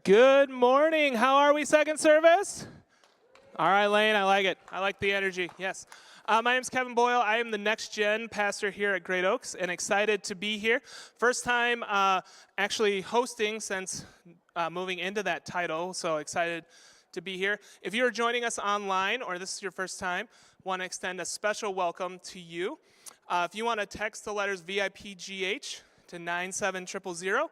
Good morning. How are we, second service? All right, Lane, I like it. I like the energy. Yes. My name is Kevin Boyle. I am the Next Gen pastor here at Great Oaks and excited to be here. First time actually hosting since moving into that title, so excited to be here. If you're joining us online or this is your first time, want to extend a special welcome to you. If you want to text the letters VIPGH to 97000,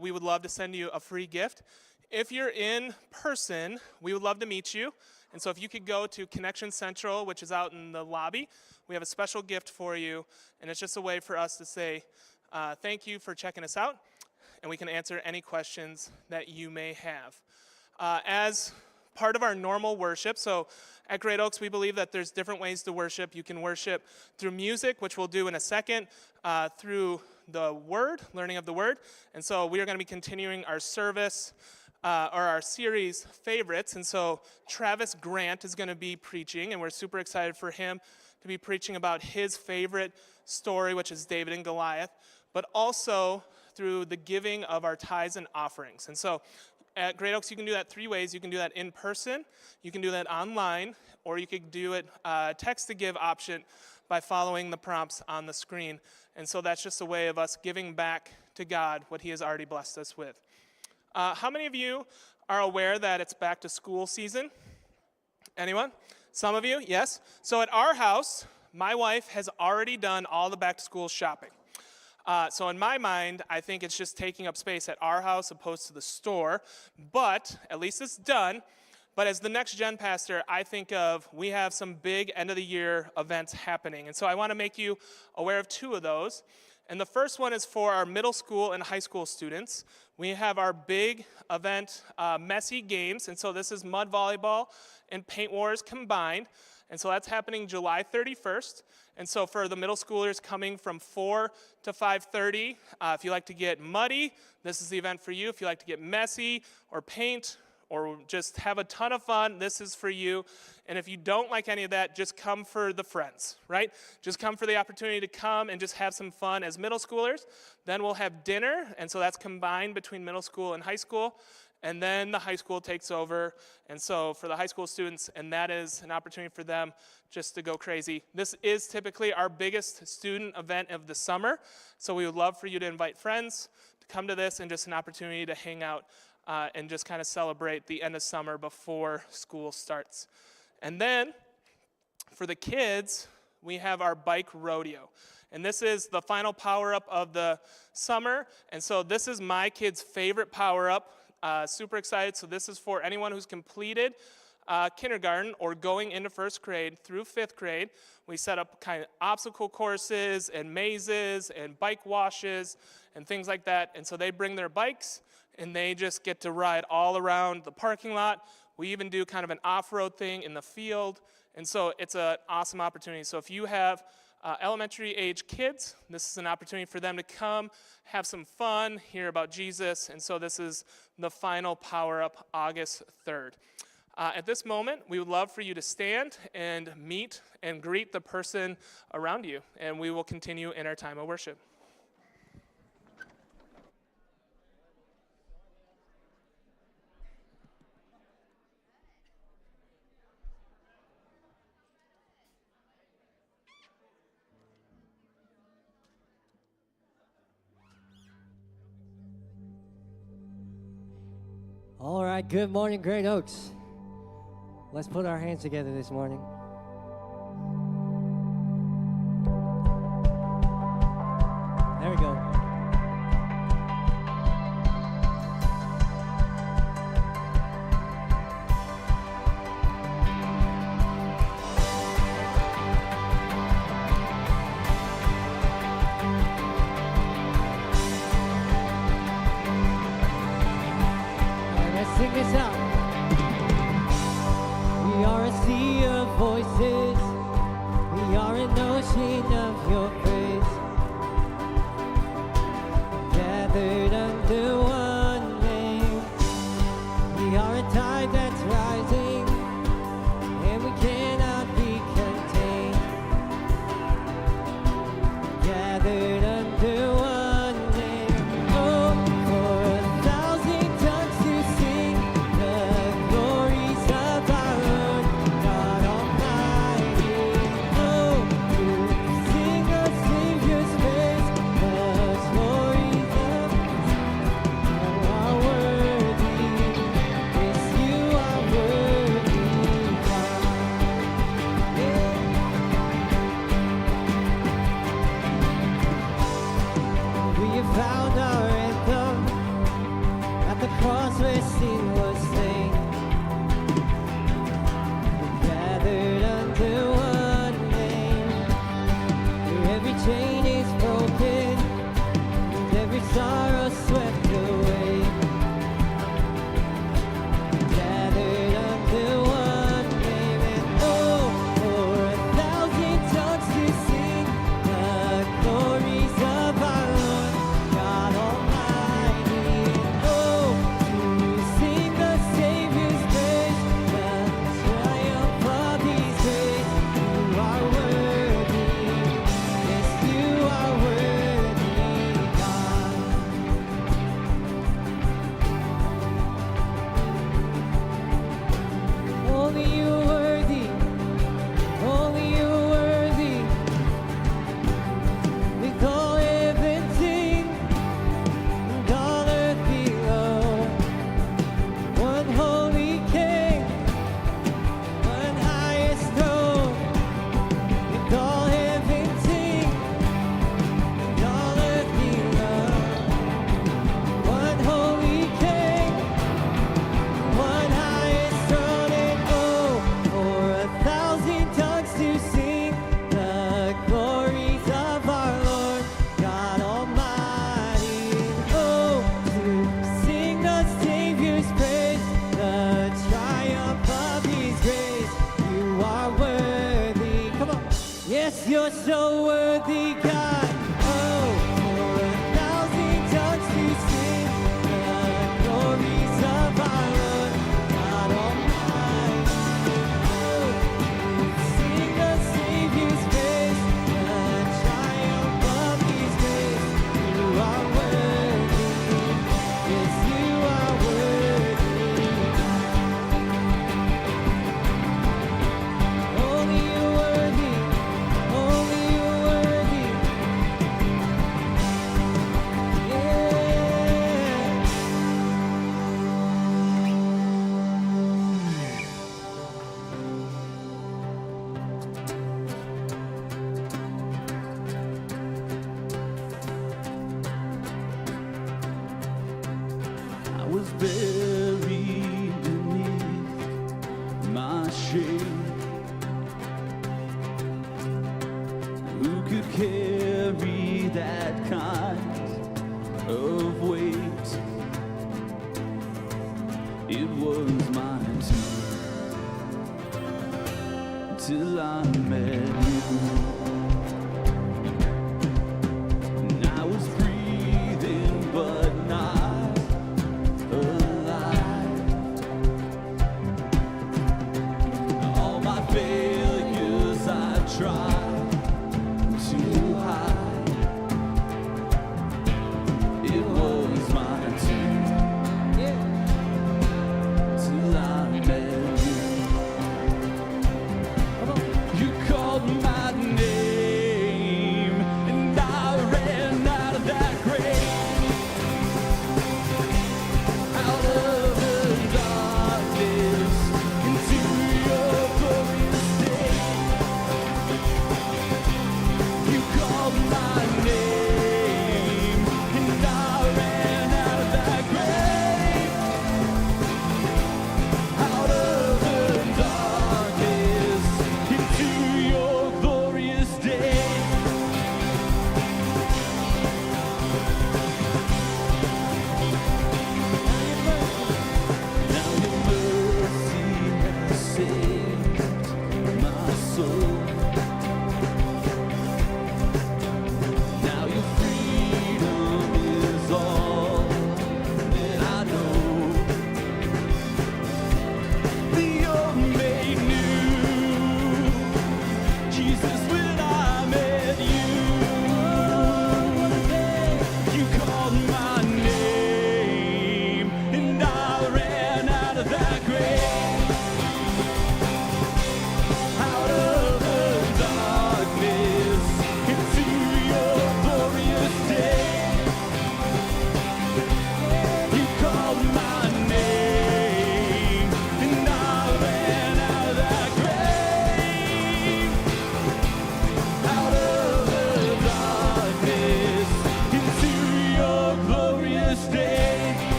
we would love to send you a free gift. If you're in person, we would love to meet you. And so if you could go to Connection Central, which is out in the lobby, we have a special gift for you. And it's just a way for us to say thank you for checking us out. And we can answer any questions that you may have. As part of our normal worship, so at Great Oaks, we believe that there's different ways to worship. You can worship through music, which we'll do in a second, through the Word, learning of the Word. And so we are going to be continuing our service, or our series, Favorites. And so Travis Grant is going to be preaching, and we're super excited for him to be preaching about his favorite story, which is David and Goliath, but also through the giving of our tithes and offerings. And so at Great Oaks, you can do that three ways. You can do that in person, you can do that online, or you could do it text to give option by following the prompts on the screen. And so that's just a way of us giving back to God what he has already blessed us with. How many of you are aware that it's back to school season? Anyone? Some of you? Yes. So at our house, my wife has already done all the back to school shopping. So in my mind, I think it's just taking up space at our house opposed to the store, but at least it's done. But as the Next Gen pastor, I think we have some big end of the year events happening. And so I want to make you aware of two of those. And the first one is for our middle school and high school students. We have our big event, Messy Games. And so this is mud volleyball and paint wars combined. And so that's happening July 31st. And so for the middle schoolers coming from 4 to 5:30, if you like to get muddy, this is the event for you. If you like to get messy or paint or just have a ton of fun, this is for you. And if you don't like any of that, just come for the friends, right? Just come for the opportunity to come and just have some fun as middle schoolers. Then we'll have dinner, and so that's combined between middle school and high school. And then the high school takes over. And so for the high school students, and that is an opportunity for them just to go crazy. This is typically our biggest student event of the summer. So we would love for you to invite friends to come to this and just an opportunity to hang out and just kind of celebrate the end of summer before school starts. And then for the kids, we have our bike rodeo. And this is the final power-up of the summer. And so this is my kids' favorite power-up. Super excited. So this is for anyone who's completed kindergarten or going into first grade through fifth grade. We set up kind of obstacle courses and mazes and bike washes and things like that. And so they bring their bikes and they just get to ride all around the parking lot. We even do kind of an off-road thing in the field. And so it's an awesome opportunity. So if you have elementary age kids, this is an opportunity for them to come, have some fun, hear about Jesus. And so this is the final Power Up, August 3rd. At this moment, we would love for you to stand and meet and greet the person around you. And we will continue in our time of worship. All right, good morning, Great Oaks. Let's put our hands together this morning. There we go. Sing this out. We are a sea of voices. We are an ocean of your praise. Gathered under one name. We are a tide that's rising, and we cannot be contained. Gathered under one name. Oh, for 1,000 tongues Yes, you're so worthy, God. Oh, for 1,000 tongues to sing the glories of our Lord God Almighty. Oh, sing the Savior's praise, the triumph of His grace. You are worthy. Yes, you are worthy. Only you're worthy. Only you're worthy. Yeah. I was buried beneath my shame. Who could carry that kind of weight? It was mine too, till I met you. And I was breathing, but not alive. All my failures I tried to hide. It was mine too, Yeah. till I met you. Come on. You called my name.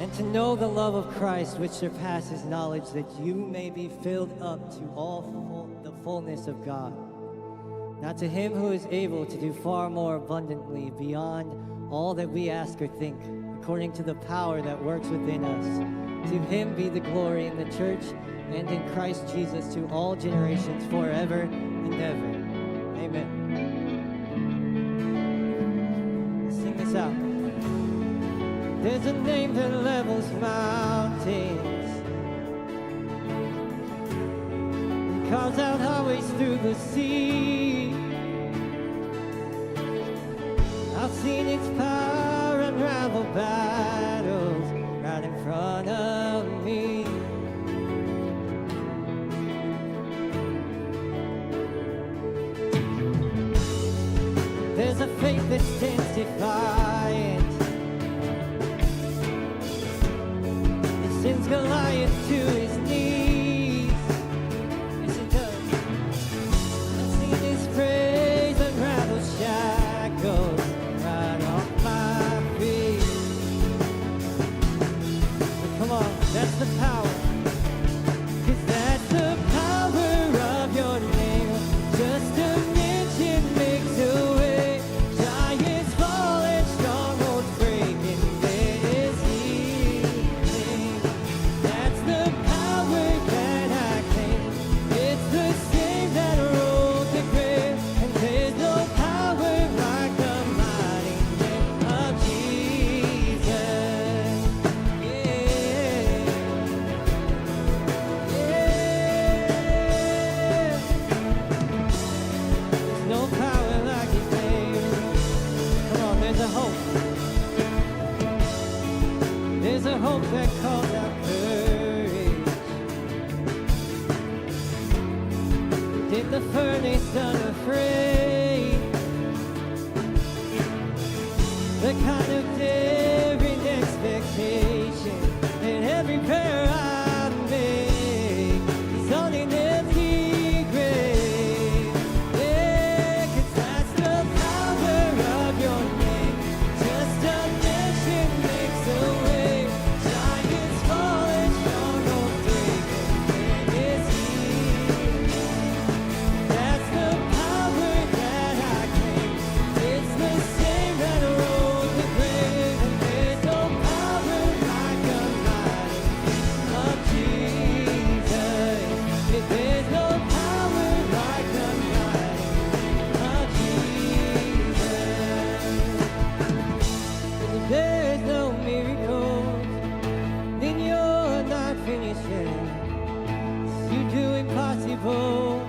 and to know the love of Christ which surpasses knowledge, that you may be filled up to the fullness of God. Now to him who is able to do far more abundantly beyond all that we ask or think, according to the power that works within us, to him be the glory in the church and in Christ Jesus to all generations forever and ever. Amen. Let's sing this out. There's a name that levels mountains, and carves out highways through the sea. I've seen its power unravel battles right in front of me. There's a faith that stands defiant. It sends Goliath to his knees. Yes, it does. I've seen his praise unravel shackles right off my feet. But come on, that's the power. 'Cause that's the power of your name. Just a mention makes a way. Giants fall and strongholds break in this evening. That's the power that I claim. It's the same that rose the grave. And there's no power like the mighty name of Jesus. Yeah. There's no power like his name. Come on, there's a hope. There's a hope that calls out courage. In the furnace unafraid. The kind of daring expectation in every prayer I make is on an empty grave. Yeah, 'cause that's the power of your name. Just a mention makes a way. Giants fall and strongholds break in this evening. That's the power that I claim. It's the same that rose the grave. And there's no power like the mighty name of Jesus. If there's no power like the mighty name of Jesus. If there's no miracles, then you're not finished yet. You do impossible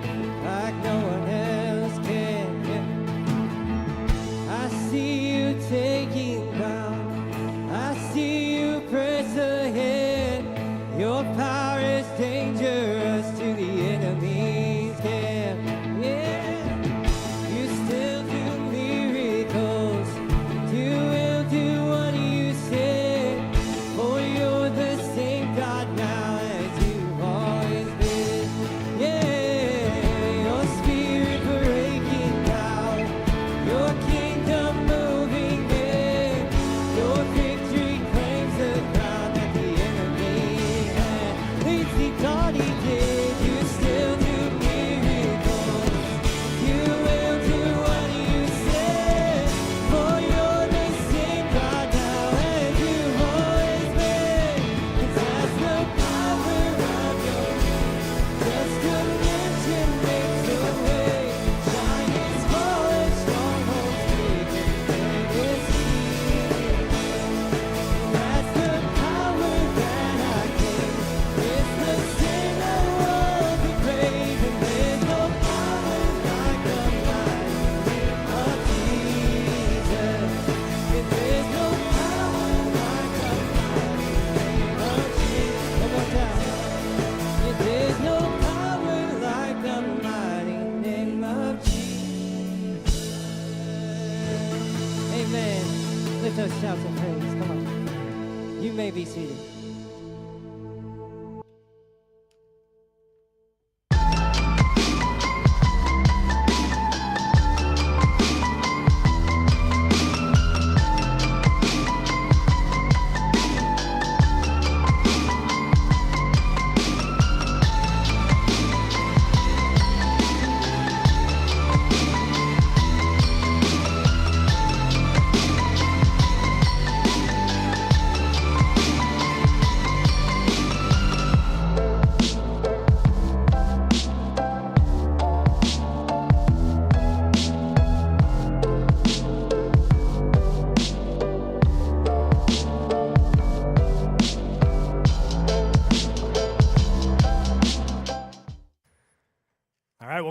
like no one else can. I see you taking ground. I see you press ahead. Your power is dangerous to the enemy's camp. Yeah, you still do miracles. You will do what you said. For you're the same God now as you've always been. Yeah, your spirit breaking down. Your kingdom moving in. Your victory claims the ground that the enemy had. It's the God he did. You still do miracles. You will do what you said. For you're the same God now as you've always been. 'Cause that's the power of your name. Just a mention makes a way. Giants fall and strongholds break in this evening. That's the power that I claim. It's the same that rose the grave. And there's no power like the mighty name of Jesus. If there's no power like the mighty name of Jesus. One more time. If there's no power like the mighty name of Jesus. Amen. Lift those shouts of praise. Come on. You may be seated.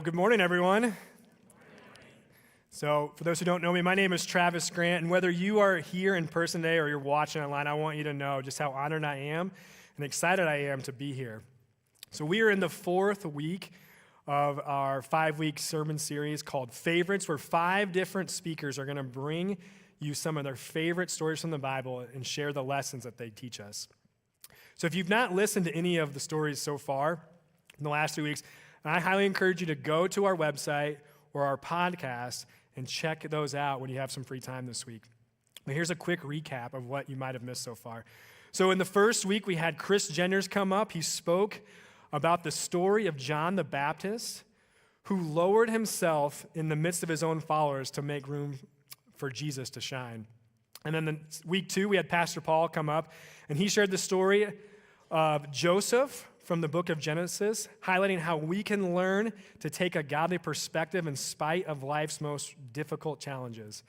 Good morning, everyone. So, for those who don't know me, my name is Travis Grant, and whether you are here in person today or you're watching online, I want you to know just how honored I am and excited I am to be here. So, we are in the 4th week of our 5-week sermon series called Favorites, where 5 different speakers are going to bring you some of their favorite stories from the Bible and share the lessons that they teach us. So, if you've not listened to any of the stories so far in the last 2 weeks, I highly encourage you to go to our website or our podcast and check those out when you have some free time this week. But here's a quick recap of what you might have missed so far. So in the first week, we had Chris Jenners come up. He spoke about the story of John the Baptist, who lowered himself in the midst of his own followers to make room for Jesus to shine. And then week 2, we had Pastor Paul come up, and he shared the story of Joseph from the book of Genesis, highlighting how we can learn to take a godly perspective in spite of life's most difficult challenges.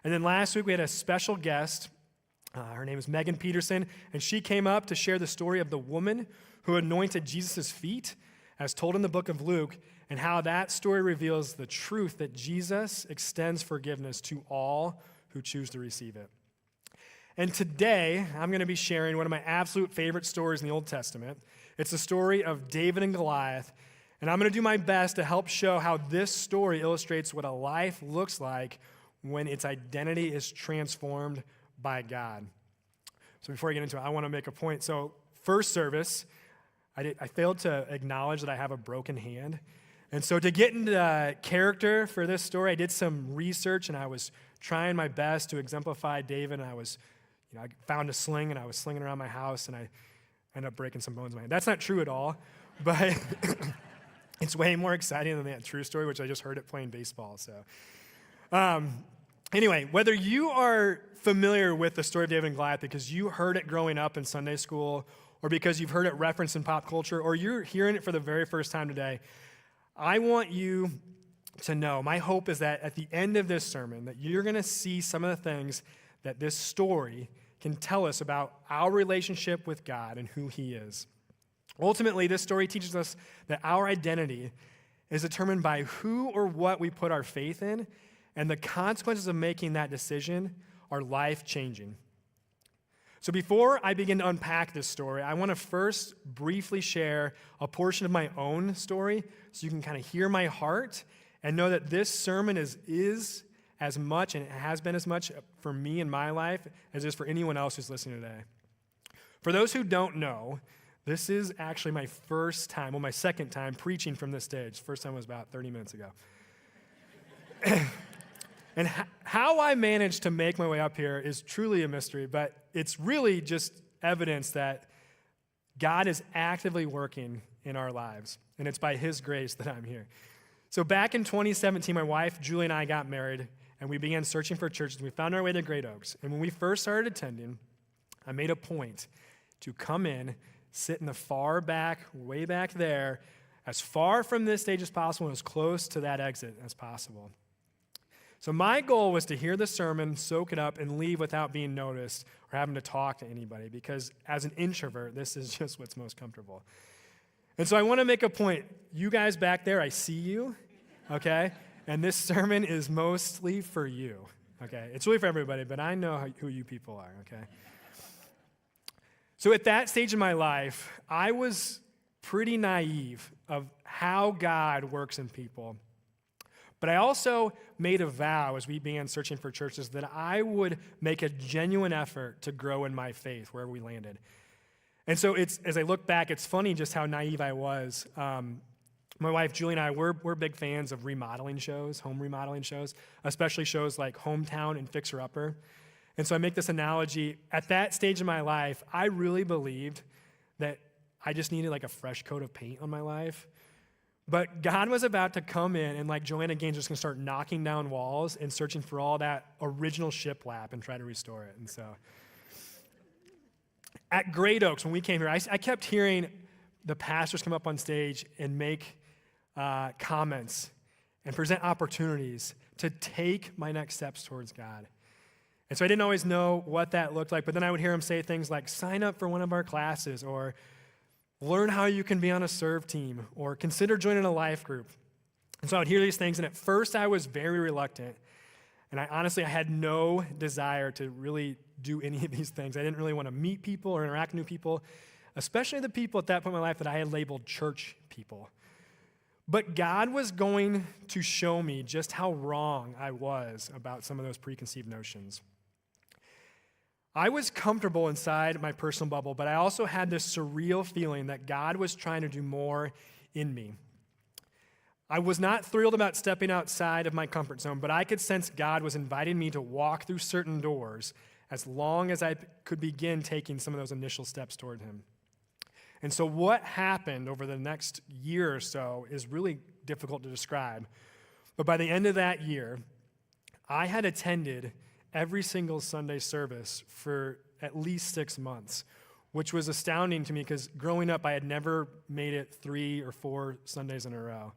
And then last week we had a special guest. Her name is Megan Peterson, and she came up to share the story of the woman who anointed Jesus' feet, as told in the book of Luke, and how that story reveals the truth that Jesus extends forgiveness to all who choose to receive it. And today, I'm going to be sharing one of my absolute favorite stories in the Old Testament. It's the story of David and Goliath, and I'm going to do my best to help show how this story illustrates what a life looks like when its identity is transformed by God. So before I get into it, I want to make a point. So first service, I failed to acknowledge that I have a broken hand. And so to get into character for this story, I did some research, and I was trying my best to exemplify David, and I found a sling, and I was slinging around my house, and I ended up breaking some bones in my hand. That's not true at all, but it's way more exciting than that true story, which I just heard it playing baseball. So anyway, whether you are familiar with the story of David and Goliath because you heard it growing up in Sunday school, or because you've heard it referenced in pop culture, or you're hearing it for the very first time today, I want you to know, my hope is that at the end of this sermon, that you're going to see some of the things that this story can tell us about our relationship with God and who He is. Ultimately, this story teaches us that our identity is determined by who or what we put our faith in, and the consequences of making that decision are life-changing. So before I begin to unpack this story, I want to first briefly share a portion of my own story so you can kind of hear my heart and know that this sermon is as much, and it has been as much for me in my life as it is for anyone else who's listening today. For those who don't know, this is actually my my second time preaching from this stage. First time was about 30 minutes ago. And how I managed to make my way up here is truly a mystery, but it's really just evidence that God is actively working in our lives, and it's by His grace that I'm here. So back in 2017, my wife, Julie, and I got married, and we began searching for churches. We found our way to Great Oaks. And when we first started attending, I made a point to come in, sit in the far back, way back there, as far from this stage as possible and as close to that exit as possible. So my goal was to hear the sermon, soak it up, and leave without being noticed or having to talk to anybody, because as an introvert, this is just what's most comfortable. And so I want to make a point. You guys back there, I see you, okay? And this sermon is mostly for you, okay? It's really for everybody, but I know who you people are, okay? So at that stage in my life, I was pretty naive of how God works in people. But I also made a vow as we began searching for churches that I would make a genuine effort to grow in my faith wherever we landed. And so as I look back, it's funny just how naive I was. My wife, Julie, and I, we're big fans of remodeling shows, home remodeling shows, especially shows like Hometown and Fixer Upper. And so I make this analogy. At that stage in my life, I really believed that I just needed like a fresh coat of paint on my life. But God was about to come in, and like Joanna Gaines was going to start knocking down walls and searching for all that original shiplap and try to restore it. And so at Great Oaks, when we came here, I kept hearing the pastors come up on stage and make comments and present opportunities to take my next steps towards God. And so I didn't always know what that looked like, but then I would hear him say things like, sign up for one of our classes, or learn how you can be on a serve team, or consider joining a life group. And so I would hear these things, and at first I was very reluctant. And I had no desire to really do any of these things. I didn't really want to meet people or interact with new people, especially the people at that point in my life that I had labeled church people. But God was going to show me just how wrong I was about some of those preconceived notions. I was comfortable inside my personal bubble, but I also had this surreal feeling that God was trying to do more in me. I was not thrilled about stepping outside of my comfort zone, but I could sense God was inviting me to walk through certain doors as long as I could begin taking some of those initial steps toward Him. And so what happened over the next year or so is really difficult to describe. But by the end of that year, I had attended every single Sunday service for at least 6 months, which was astounding to me because growing up, I had never made it 3 or 4 Sundays in a row.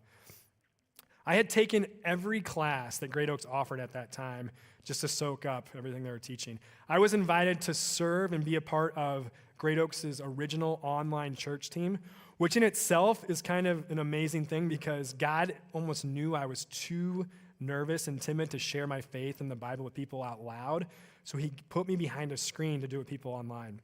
I had taken every class that Great Oaks offered at that time just to soak up everything they were teaching. I was invited to serve and be a part of Great Oaks' original online church team, which in itself is kind of an amazing thing because God almost knew I was too nervous and timid to share my faith in the Bible with people out loud, so He put me behind a screen to do it with people online.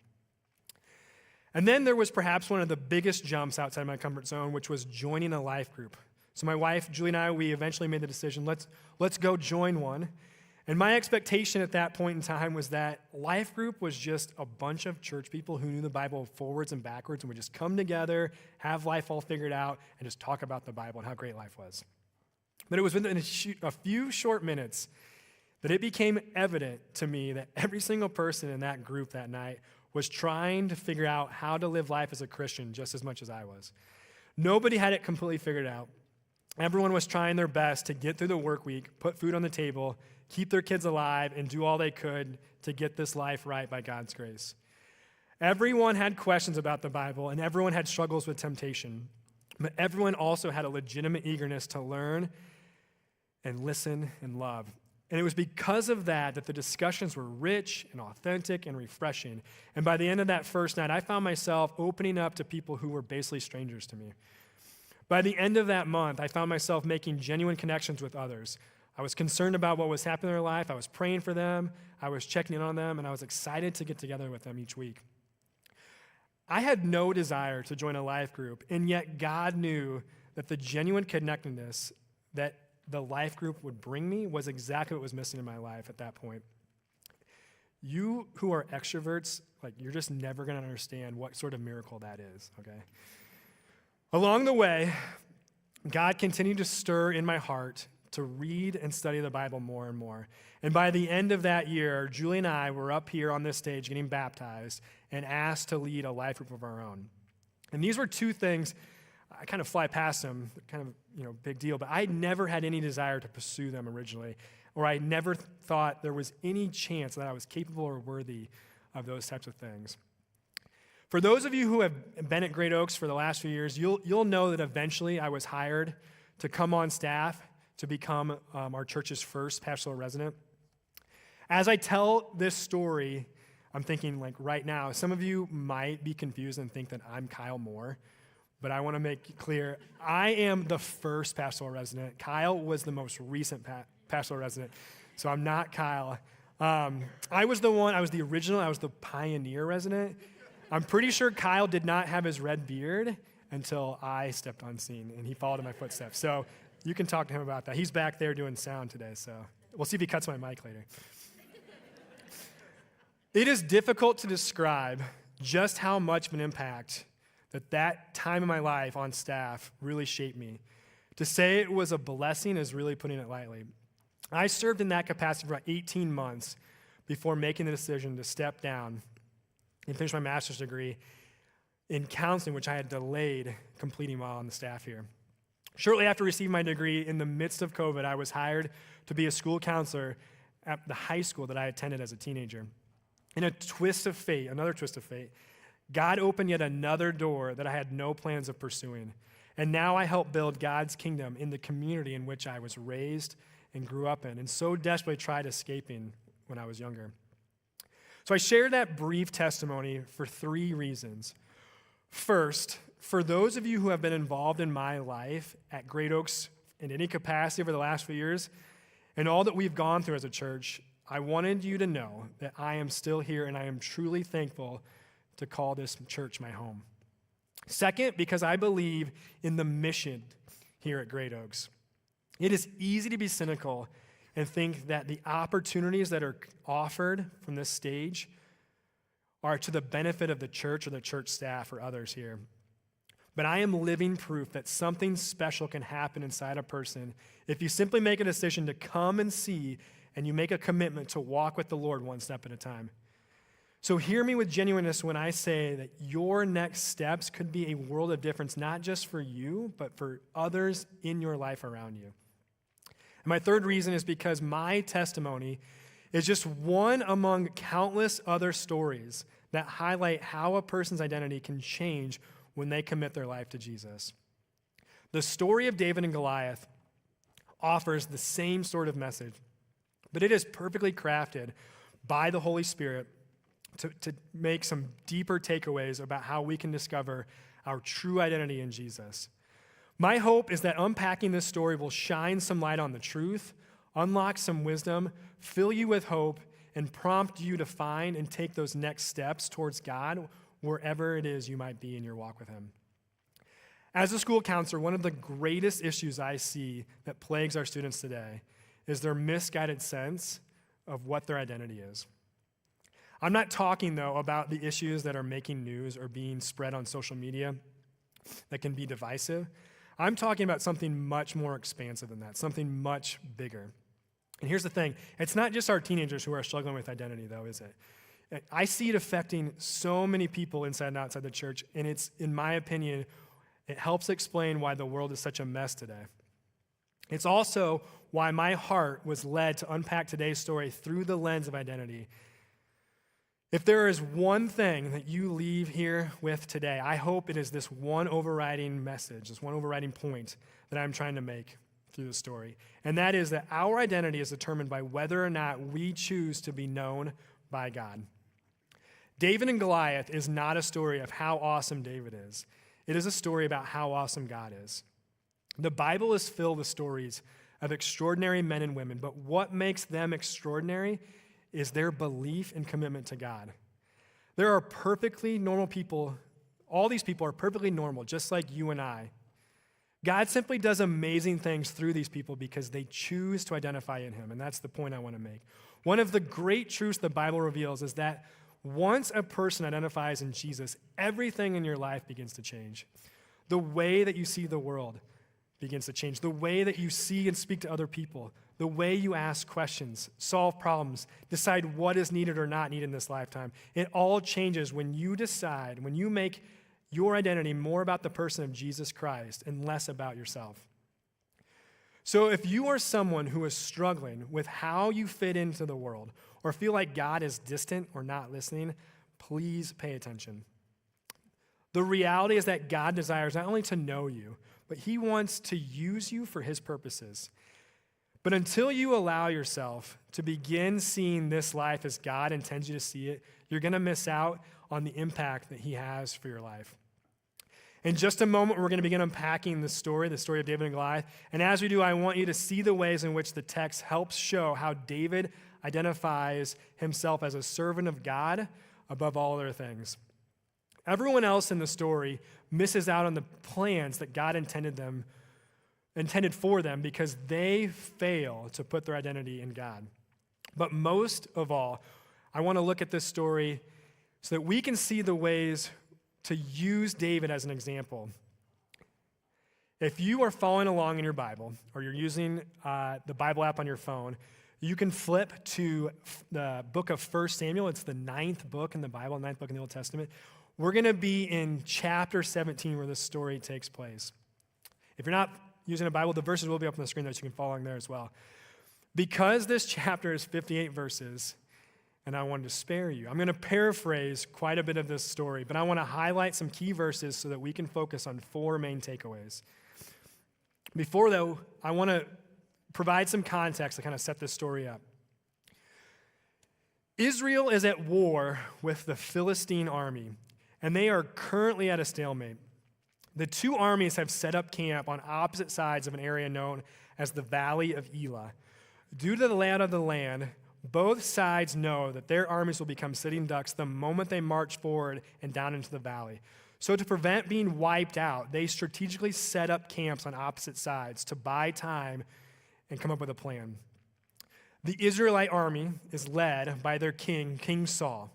And then there was perhaps one of the biggest jumps outside my comfort zone, which was joining a life group. So my wife, Julie, and I, we eventually made the decision, let's go join one. And my expectation at that point in time was that life group was just a bunch of church people who knew the Bible forwards and backwards and would just come together, have life all figured out, and just talk about the Bible and how great life was. But it was within a few short minutes that it became evident to me that every single person in that group that night was trying to figure out how to live life as a Christian just as much as I was. Nobody had it completely figured out. Everyone was trying their best to get through the work week, put food on the table, keep their kids alive, and do all they could to get this life right by God's grace. Everyone had questions about the Bible, and everyone had struggles with temptation. But everyone also had a legitimate eagerness to learn and listen and love. And it was because of that that the discussions were rich and authentic and refreshing. And by the end of that first night, I found myself opening up to people who were basically strangers to me. By the end of that month, I found myself making genuine connections with others. I was concerned about what was happening in their life. I was praying for them. I was checking in on them, and I was excited to get together with them each week. I had no desire to join a life group, and yet God knew that the genuine connectedness that the life group would bring me was exactly what was missing in my life at that point. You who are extroverts, you're just never going to understand what sort of miracle that is, okay? Along the way, God continued to stir in my heart to read and study the Bible more and more. And by the end of that year, Julie and I were up here on this stage getting baptized and asked to lead a life group of our own. And these were two things, I kind of fly past them, kind of, big deal, but I never had any desire to pursue them originally, or I never thought there was any chance that I was capable or worthy of those types of things. For those of you who have been at Great Oaks for the last few years, you'll know that eventually I was hired to come on staff to become our church's first pastoral resident. As I tell this story, I'm thinking right now, some of you might be confused and think that I'm Kyle Moore, but I want to make it clear, I am the first pastoral resident. Kyle was the most recent pastoral resident, so I'm not Kyle. I was the original, I was the pioneer resident. I'm pretty sure Kyle did not have his red beard until I stepped on scene, and he followed in my footsteps. So you can talk to him about that. He's back there doing sound today, so we'll see if he cuts my mic later. It is difficult to describe just how much of an impact that time in my life on staff really shaped me. To say it was a blessing is really putting it lightly. I served in that capacity for about 18 months before making the decision to step down and finish my master's degree in counseling, which I had delayed completing while on the staff here. Shortly after receiving my degree, in the midst of COVID, I was hired to be a school counselor at the high school that I attended as a teenager. In another twist of fate, God opened yet another door that I had no plans of pursuing. And now I help build God's kingdom in the community in which I was raised and grew up in, and so desperately tried escaping when I was younger. So I share that brief testimony for 3 reasons. First, for those of you who have been involved in my life at Great Oaks in any capacity over the last few years, and all that we've gone through as a church, I wanted you to know that I am still here and I am truly thankful to call this church my home. Second, because I believe in the mission here at Great Oaks. It is easy to be cynical and think that the opportunities that are offered from this stage are to the benefit of the church or the church staff or others here. But I am living proof that something special can happen inside a person if you simply make a decision to come and see and you make a commitment to walk with the Lord one step at a time. So hear me with genuineness when I say that your next steps could be a world of difference, not just for you, but for others in your life around you. And my third reason is because my testimony is just one among countless other stories that highlight how a person's identity can change when they commit their life to Jesus. The story of David and Goliath offers the same sort of message, but it is perfectly crafted by the Holy Spirit to make some deeper takeaways about how we can discover our true identity in Jesus. My hope is that unpacking this story will shine some light on the truth, unlock some wisdom, fill you with hope, and prompt you to find and take those next steps towards God wherever it is you might be in your walk with Him. As a school counselor, one of the greatest issues I see that plagues our students today is their misguided sense of what their identity is. I'm not talking, though, about the issues that are making news or being spread on social media that can be divisive. I'm talking about something much more expansive than that, something much bigger. And here's the thing. It's not just our teenagers who are struggling with identity, though, is it? I see it affecting so many people inside and outside the church, and it's, in my opinion, it helps explain why the world is such a mess today. It's also why my heart was led to unpack today's story through the lens of identity. If there is one thing that you leave here with today, I hope it is this one overriding message, this one overriding point that I'm trying to make through the story. And that is that our identity is determined by whether or not we choose to be known by God. David and Goliath is not a story of how awesome David is. It is a story about how awesome God is. The Bible is filled with stories of extraordinary men and women, but what makes them extraordinary is their belief and commitment to God. There are perfectly normal people. All these people are perfectly normal, just like you and I. God simply does amazing things through these people because they choose to identify in Him, and that's the point I want to make. One of the great truths the Bible reveals is that once a person identifies in Jesus, everything in your life begins to change. The way that you see the world begins to change. The way that you see and speak to other people. The way you ask questions, solve problems, decide what is needed or not needed in this lifetime. It all changes when you decide, when you make your identity more about the person of Jesus Christ and less about yourself. So if you are someone who is struggling with how you fit into the world or feel like God is distant or not listening, please pay attention. The reality is that God desires not only to know you, but He wants to use you for His purposes. But until you allow yourself to begin seeing this life as God intends you to see it, you're going to miss out on the impact that He has for your life. In just a moment, we're going to begin unpacking the story of David and Goliath. And as we do, I want you to see the ways in which the text helps show how David identifies himself as a servant of God above all other things. Everyone else in the story misses out on the plans that God intended for them because they fail to put their identity in God. But most of all, I want to look at this story so that we can see the ways to use David as an example. If you are following along in your Bible, or you're using the Bible app on your phone, you can flip to the book of 1 Samuel. It's the 9th book in the Bible, 9th book in the Old Testament. We're going to be in chapter 17 where this story takes place. If you're not using a Bible, the verses will be up on the screen there so you can follow along there as well. Because this chapter is 58 verses, and I wanted to spare you, I'm going to paraphrase quite a bit of this story, but I want to highlight some key verses so that we can focus on 4 main takeaways. Before, though, I want to provide some context to kind of set this story up. Israel is at war with the Philistine army, and they are currently at a stalemate. the two armies have set up camp on opposite sides of an area known as the Valley of Elah. Due to the layout of the land, both sides know that their armies will become sitting ducks the moment they march forward and down into the valley. So to prevent being wiped out, they strategically set up camps on opposite sides to buy time and come up with a plan. The Israelite army is led by their king, King Saul.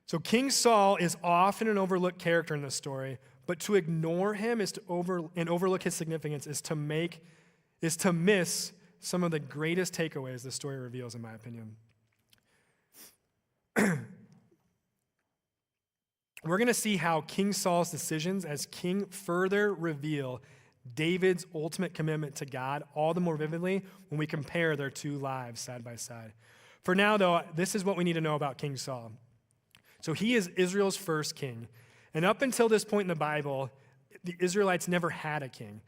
So King Saul is often an overlooked character in this story, but to ignore him and overlook his significance is to miss some of the greatest takeaways the story reveals, in my opinion. We're going to see how King Saul's decisions as king further reveal David's ultimate commitment to God all the more vividly when we compare their two lives side by side. For now, though, this is what we need to know about King Saul. So he is Israel's first king. And up until this point in the Bible, the Israelites never had a king.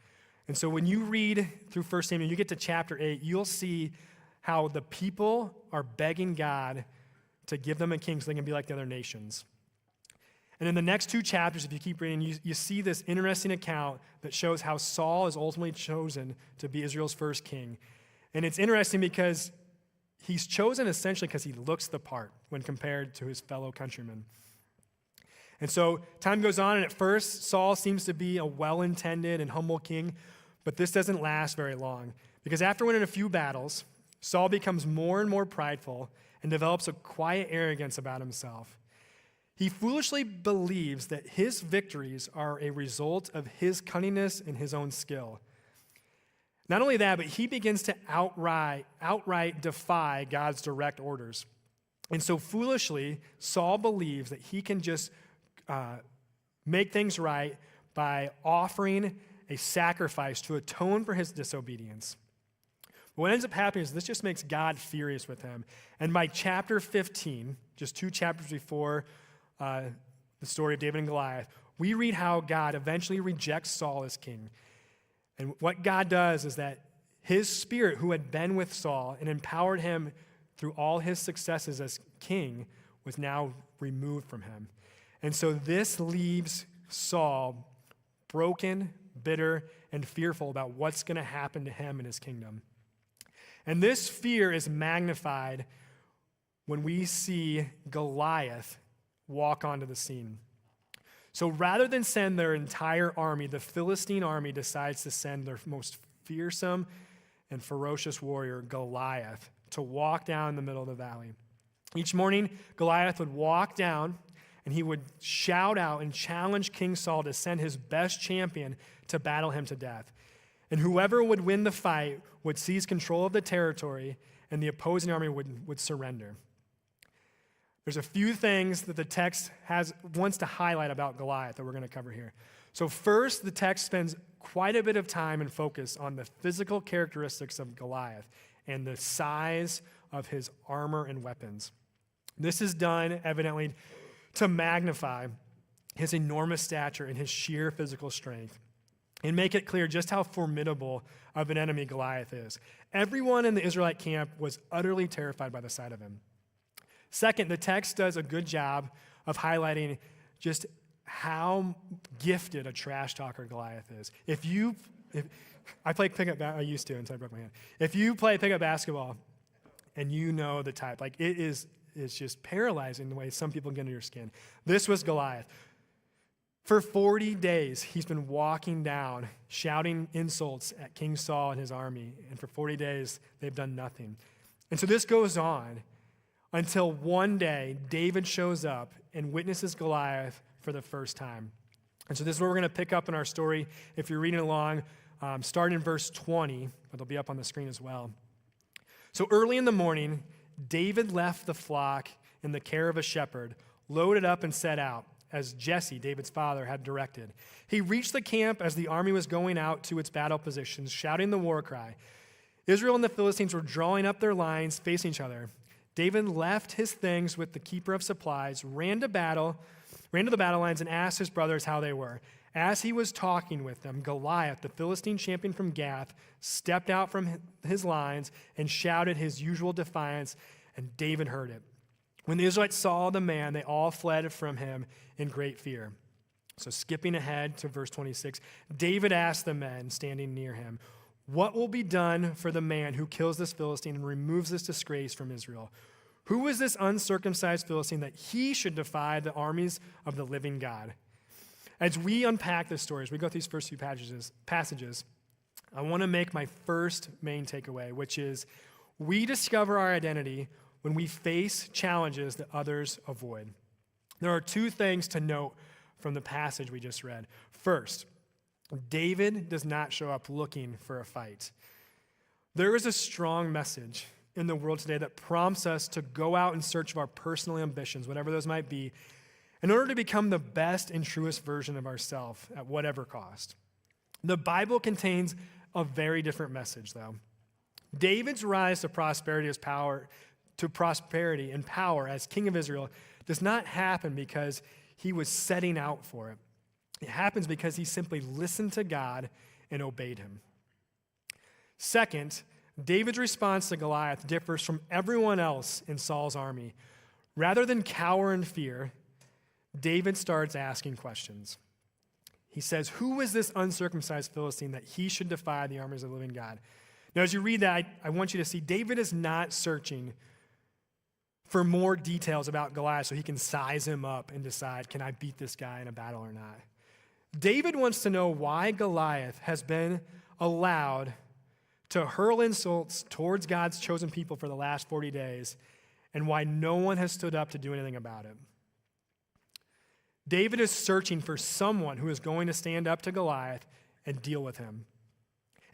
And so when you read through 1 Samuel, you get to chapter 8, you'll see how the people are begging God to give them a king so they can be like the other nations. And in the next two chapters, if you keep reading, you see this interesting account that shows how Saul is ultimately chosen to be Israel's first king. And it's interesting because he's chosen essentially because he looks the part when compared to his fellow countrymen. And so time goes on, and at first, Saul seems to be a well-intended and humble king, but this doesn't last very long. Because after winning a few battles, Saul becomes more and more prideful and develops a quiet arrogance about himself. He foolishly believes that his victories are a result of his cunningness and his own skill. Not only that, but he begins to outright defy God's direct orders. And so foolishly, Saul believes that he can just make things right by offering a sacrifice to atone for his disobedience. But what ends up happening is this just makes God furious with him. And by chapter 15, just 2 chapters before the story of David and Goliath, we read how God eventually rejects Saul as king. And what God does is that his spirit, who had been with Saul and empowered him through all his successes as king, was now removed from him. And so this leaves Saul broken, bitter, and fearful about what's going to happen to him and his kingdom. And this fear is magnified when we see Goliath walk onto the scene. So rather than send their entire army, the Philistine army decides to send their most fearsome and ferocious warrior, Goliath, to walk down the middle of the valley. Each morning, Goliath would walk down and he would shout out and challenge King Saul to send his best champion to battle him to death. And whoever would win the fight would seize control of the territory, and the opposing army would surrender. There's a few things that the text wants to highlight about Goliath that we're going to cover here. So first, the text spends quite a bit of time and focus on the physical characteristics of Goliath and the size of his armor and weapons. This is done, evidently, to magnify his enormous stature and his sheer physical strength and make it clear just how formidable of an enemy Goliath is. Everyone in the Israelite camp was utterly terrified by the sight of him. Second, the text does a good job of highlighting just how gifted a trash talker Goliath is. I play pickup, I used to until I broke my hand. If you play pickup basketball and you know the type, like it's just paralyzing the way some people get under your skin. This was Goliath. For 40 days, he's been walking down, shouting insults at King Saul and his army. And for 40 days, they've done nothing. And so this goes on until one day, David shows up and witnesses Goliath for the first time. And so this is where we're going to pick up in our story. If you're reading along, starting in verse 20, but it'll be up on the screen as well. So early in the morning, David left the flock in the care of a shepherd, loaded up and set out, as Jesse, David's father, had directed. He reached the camp as the army was going out to its battle positions, shouting the war cry. Israel and the Philistines were drawing up their lines, facing each other. David left his things with the keeper of supplies, ran to the battle lines, and asked his brothers how they were. As he was talking with them, Goliath, the Philistine champion from Gath, stepped out from his lines and shouted his usual defiance, and David heard it. When the Israelites saw the man, they all fled from him in great fear. So skipping ahead to verse 26, David asked the men standing near him, "What will be done for the man who kills this Philistine and removes this disgrace from Israel? Who is this uncircumcised Philistine that he should defy the armies of the living God?" As we unpack this story, as we go through these first few passages, I want to make my first main takeaway, which is we discover our identity when we face challenges that others avoid. There are two things to note from the passage we just read. First, David does not show up looking for a fight. There is a strong message in the world today that prompts us to go out in search of our personal ambitions, whatever those might be, in order to become the best and truest version of ourselves at whatever cost. The Bible contains a very different message, though. David's rise to prosperity and power as king of Israel does not happen because he was setting out for it. It happens because he simply listened to God and obeyed him. Second, David's response to Goliath differs from everyone else in Saul's army. Rather than cower in fear, David starts asking questions. He says, "Who is this uncircumcised Philistine that he should defy the armies of the living God?" Now, as you read that, I want you to see David is not searching for more details about Goliath so he can size him up and decide, can I beat this guy in a battle or not? David wants to know why Goliath has been allowed to hurl insults towards God's chosen people for the last 40 days and why no one has stood up to do anything about it. David is searching for someone who is going to stand up to Goliath and deal with him.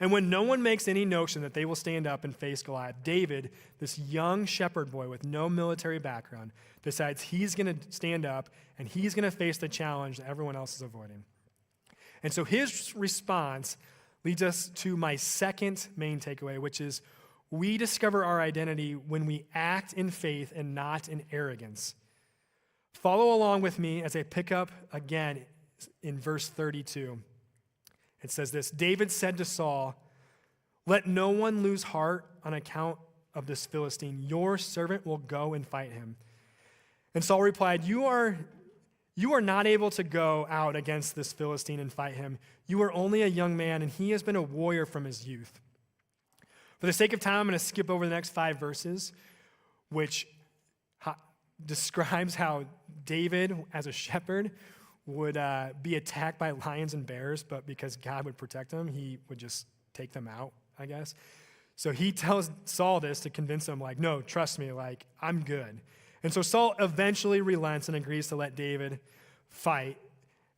And when no one makes any notion that they will stand up and face Goliath, David, this young shepherd boy with no military background, decides he's going to stand up and he's going to face the challenge that everyone else is avoiding. And so his response leads us to my second main takeaway, which is we discover our identity when we act in faith and not in arrogance. Follow along with me as I pick up again in verse 32. It says this, David said to Saul, "Let no one lose heart on account of this Philistine. Your servant will go and fight him." And Saul replied, You are not able to go out against this Philistine and fight him. You are only a young man, and he has been a warrior from his youth. For the sake of time, I'm going to skip over the next 5 verses, which describes how David, as a shepherd, would be attacked by lions and bears, but because God would protect him, he would just take them out, I guess. So he tells Saul this to convince him, like, no, trust me, like, I'm good. And so Saul eventually relents and agrees to let David fight.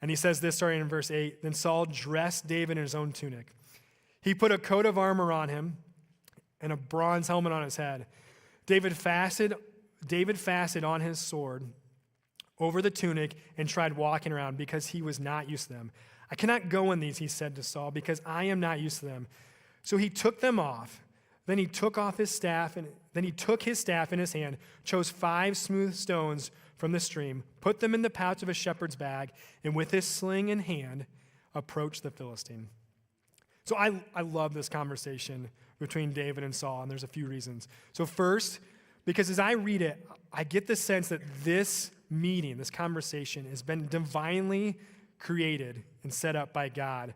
And he says this starting in verse 8, Then Saul dressed David in his own tunic. He put a coat of armor on him and a bronze helmet on his head. David fastened on his sword over the tunic and tried walking around because he was not used to them. "I cannot go in these," he said to Saul, "because I am not used to them." So he took them off. Then he took his staff in his hand, chose 5 smooth stones from the stream, put them in the pouch of a shepherd's bag, and with his sling in hand, approached the Philistine. So I love this conversation between David and Saul, and there's a few reasons. So first, because as I read it, I get the sense that this meeting, this conversation, has been divinely created and set up by God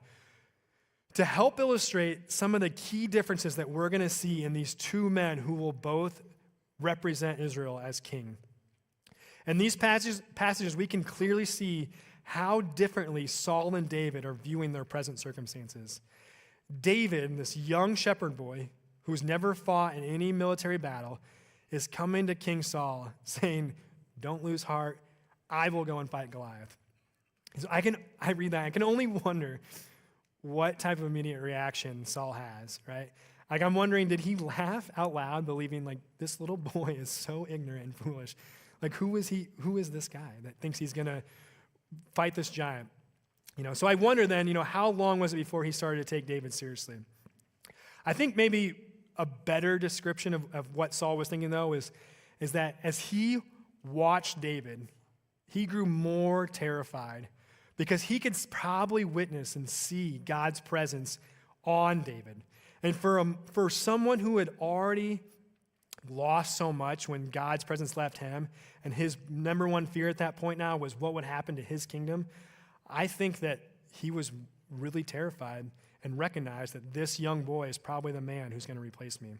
to help illustrate some of the key differences that we're going to see in these 2 men who will both represent Israel as king. In these passages, we can clearly see how differently Saul and David are viewing their present circumstances. David, this young shepherd boy who's never fought in any military battle, is coming to King Saul saying, "Don't lose heart. I will go and fight Goliath." So I read that. I can only wonder what type of immediate reaction Saul has, right? Like, I'm wondering, did he laugh out loud, believing, like, this little boy is so ignorant and foolish? Like, who is he? Who is this guy that thinks he's going to fight this giant? So I wonder then, how long was it before he started to take David seriously? I think maybe a better description of what Saul was thinking, though, is that as he watched David, he grew more terrified because he could probably witness and see God's presence on David. And for someone who had already lost so much when God's presence left him, and his number one fear at that point now was what would happen to his kingdom, I think that he was really terrified and recognized that this young boy is probably the man who's going to replace me.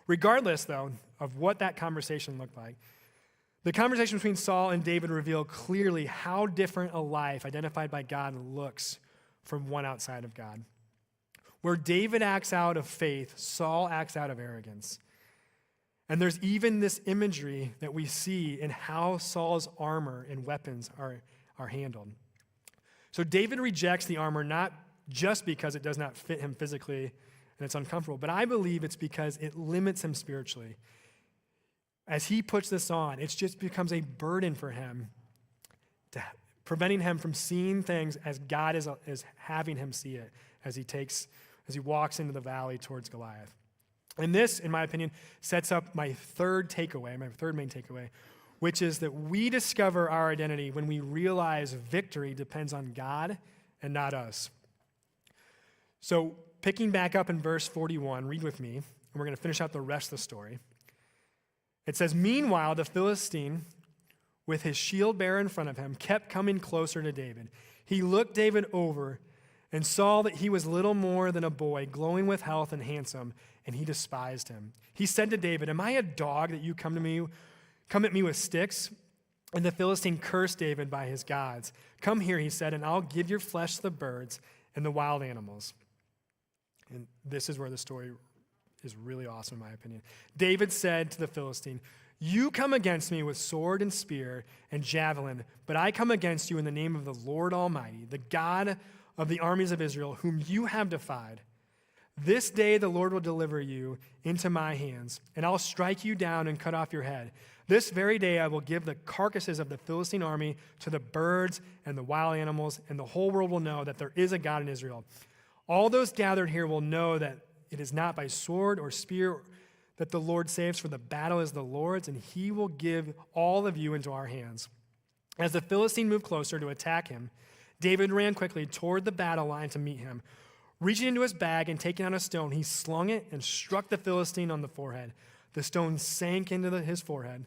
Regardless, though, of what that conversation looked like, the conversation between Saul and David revealed clearly how different a life identified by God looks from one outside of God. Where David acts out of faith, Saul acts out of arrogance. And there's even this imagery that we see in how Saul's armor and weapons are handled. So David rejects the armor not just because it does not fit him physically and it's uncomfortable, but I believe it's because it limits him spiritually. As he puts this on, it just becomes a burden for him, preventing him from seeing things as God is having him see it as he walks into the valley towards Goliath. And this, in my opinion, sets up my third main takeaway, which is that we discover our identity when we realize victory depends on God and not us. So, picking back up in verse 41, read with me, and we're going to finish out the rest of the story. It says, "Meanwhile, the Philistine, with his shield bearer in front of him, kept coming closer to David. He looked David over and saw that he was little more than a boy, glowing with health and handsome, and he despised him. He said to David, 'Am I a dog that you come at me with sticks?' And the Philistine cursed David by his gods. 'Come here,' he said, 'and I'll give your flesh to the birds and the wild animals.'" And this is where the story is really awesome, in my opinion. David said to the Philistine, "You come against me with sword and spear and javelin, but I come against you in the name of the Lord Almighty, the God of the armies of Israel, whom you have defied. This day the Lord will deliver you into my hands, and I'll strike you down and cut off your head. This very day I will give the carcasses of the Philistine army to the birds and the wild animals, and the whole world will know that there is a God in Israel. All those gathered here will know that it is not by sword or spear that the Lord saves, for the battle is the Lord's, and he will give all of you into our hands." As the Philistine moved closer to attack him, David ran quickly toward the battle line to meet him. Reaching into his bag and taking out a stone, he slung it and struck the Philistine on the forehead. The stone sank into his forehead,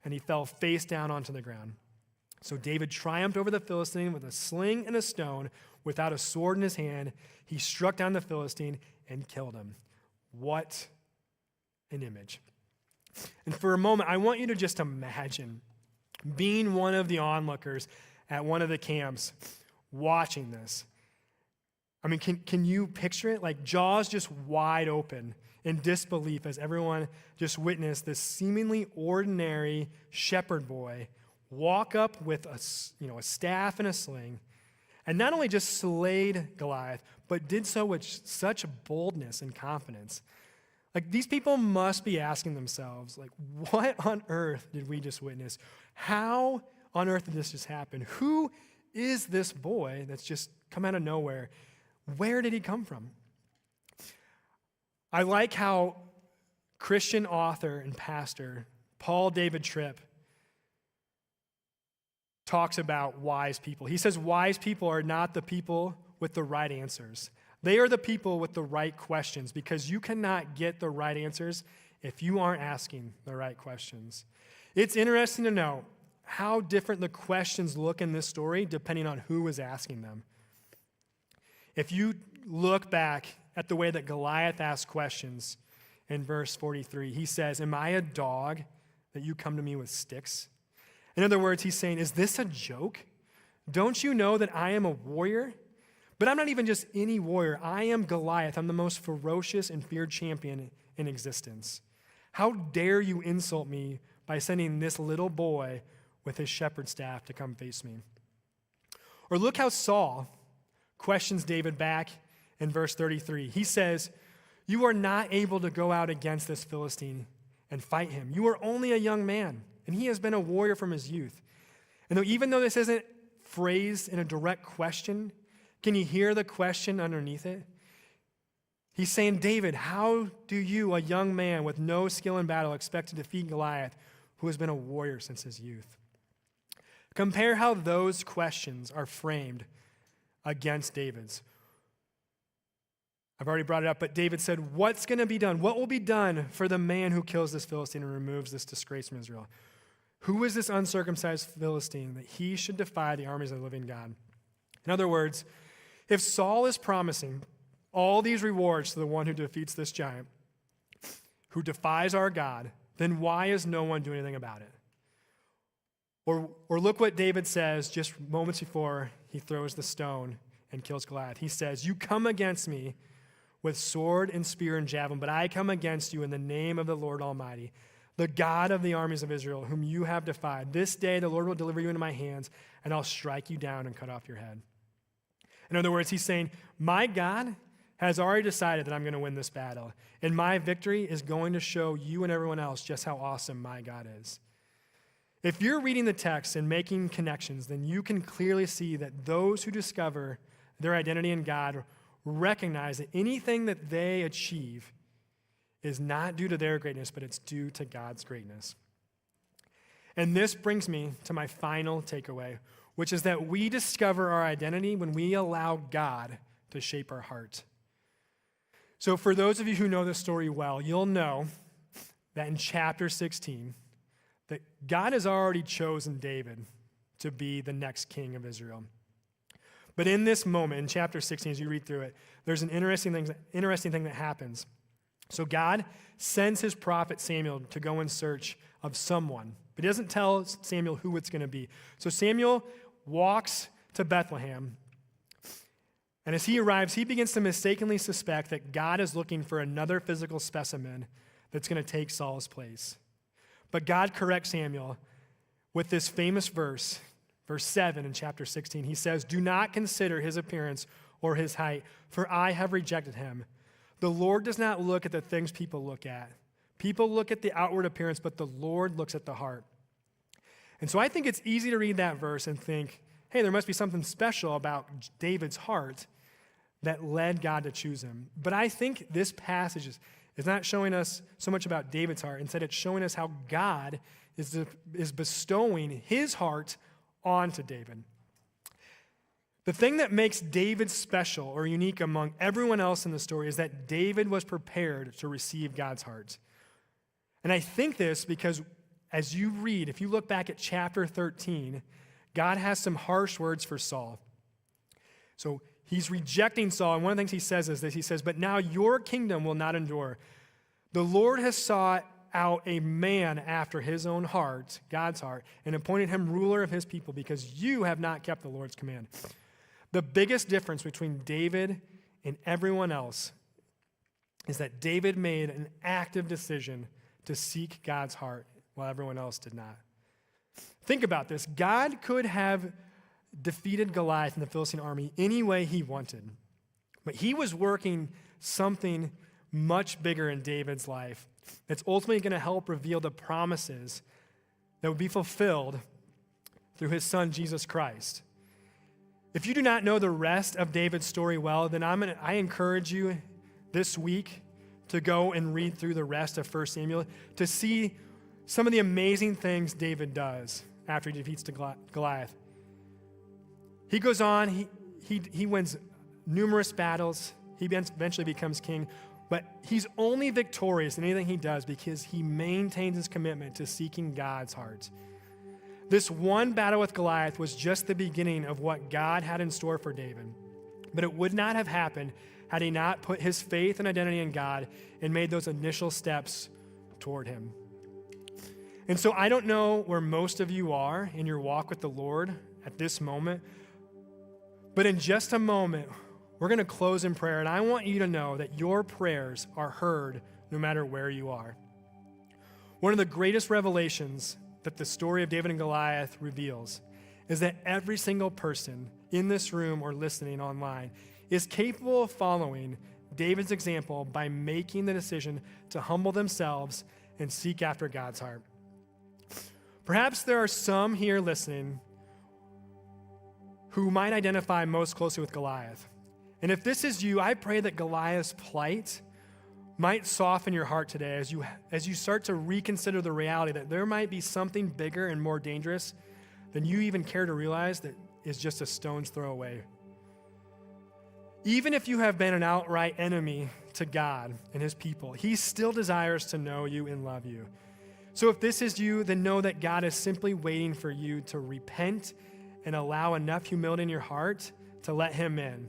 and he fell face down onto the ground. So David triumphed over the Philistine with a sling and a stone. Without a sword in his hand, he struck down the Philistine and killed him. What an image. And for a moment, I want you to just imagine being one of the onlookers at one of the camps watching this. I mean, can you picture it? Like jaws just wide open in disbelief as everyone just witnessed this seemingly ordinary shepherd boy walk up with a staff and a sling, and not only just slayed Goliath, but did so with such boldness and confidence. Like, these people must be asking themselves, like, what on earth did we just witness? How on earth did this just happen? Who is this boy that's just come out of nowhere? Where did he come from? I like how Christian author and pastor Paul David Tripp talks about wise people. He says wise people are not the people with the right answers. They are the people with the right questions, because you cannot get the right answers if you aren't asking the right questions. It's interesting to know how different the questions look in this story depending on who was asking them. If you look back at the way that Goliath asked questions in verse 43, he says, "Am I a dog that you come to me with sticks?" In other words, he's saying, is this a joke? Don't you know that I am a warrior? But I'm not even just any warrior. I am Goliath. I'm the most ferocious and feared champion in existence. How dare you insult me by sending this little boy with his shepherd staff to come face me? Or look how Saul questions David back in verse 33. He says, "You are not able to go out against this Philistine and fight him. You are only a young man, and he has been a warrior from his youth." And even though this isn't phrased in a direct question, can you hear the question underneath it? He's saying, David, how do you, a young man with no skill in battle, expect to defeat Goliath, who has been a warrior since his youth? Compare how those questions are framed against David's. I've already brought it up, but David said, what's going to be done? What will be done for the man who kills this Philistine and removes this disgrace from Israel? Who is this uncircumcised Philistine that he should defy the armies of the living God? In other words, if Saul is promising all these rewards to the one who defeats this giant, who defies our God, then why is no one doing anything about it? Or look what David says just moments before he throws the stone and kills Goliath. He says, "You come against me with sword and spear and javelin, but I come against you in the name of the Lord Almighty, the God of the armies of Israel, whom you have defied. This day the Lord will deliver you into my hands, and I'll strike you down and cut off your head." In other words, he's saying, my God has already decided that I'm going to win this battle, and my victory is going to show you and everyone else just how awesome my God is. If you're reading the text and making connections, then you can clearly see that those who discover their identity in God recognize that anything that they achieve is not due to their greatness, but it's due to God's greatness. And this brings me to my final takeaway, which is that we discover our identity when we allow God to shape our heart. So for those of you who know this story well, you'll know that in chapter 16, that God has already chosen David to be the next king of Israel. But in this moment, in chapter 16, as you read through it, there's an interesting thing that happens. So God sends his prophet Samuel to go in search of someone, but he doesn't tell Samuel who it's going to be. So Samuel walks to Bethlehem, and as he arrives, he begins to mistakenly suspect that God is looking for another physical specimen that's going to take Saul's place. But God corrects Samuel with this famous verse, verse 7 in chapter 16. He says, "Do not consider his appearance or his height, for I have rejected him. The Lord does not look at the things people look at. People look at the outward appearance, but the Lord looks at the heart." And so I think it's easy to read that verse and think, hey, there must be something special about David's heart that led God to choose him. But I think this passage is not showing us so much about David's heart. Instead, it's showing us how God is bestowing his heart onto David. The thing that makes David special or unique among everyone else in the story is that David was prepared to receive God's heart. And I think this because as you read, if you look back at chapter 13, God has some harsh words for Saul. So he's rejecting Saul, and one of the things he says is this. He says, "But now your kingdom will not endure. The Lord has sought out a man after his own heart, God's heart, and appointed him ruler of his people because you have not kept the Lord's command." The biggest difference between David and everyone else is that David made an active decision to seek God's heart while everyone else did not. Think about this. God could have defeated Goliath in the Philistine army any way he wanted, but he was working something much bigger in David's life that's ultimately going to help reveal the promises that would be fulfilled through his son, Jesus Christ. If you do not know the rest of David's story well, then I encourage you this week to go and read through the rest of 1 Samuel to see some of the amazing things David does after he defeats Goliath. He goes on, he wins numerous battles, he eventually becomes king, but he's only victorious in anything he does because he maintains his commitment to seeking God's heart. This one battle with Goliath was just the beginning of what God had in store for David. But it would not have happened had he not put his faith and identity in God and made those initial steps toward him. And so I don't know where most of you are in your walk with the Lord at this moment, but in just a moment, we're going to close in prayer, and I want you to know that your prayers are heard no matter where you are. One of the greatest revelations that the story of David and Goliath reveals is that every single person in this room or listening online is capable of following David's example by making the decision to humble themselves and seek after God's heart. Perhaps there are some here listening who might identify most closely with Goliath. And if this is you, I pray that Goliath's plight might soften your heart today as you start to reconsider the reality that there might be something bigger and more dangerous than you even care to realize that is just a stone's throw away. Even if you have been an outright enemy to God and his people, he still desires to know you and love you. So if this is you, then know that God is simply waiting for you to repent and allow enough humility in your heart to let him in.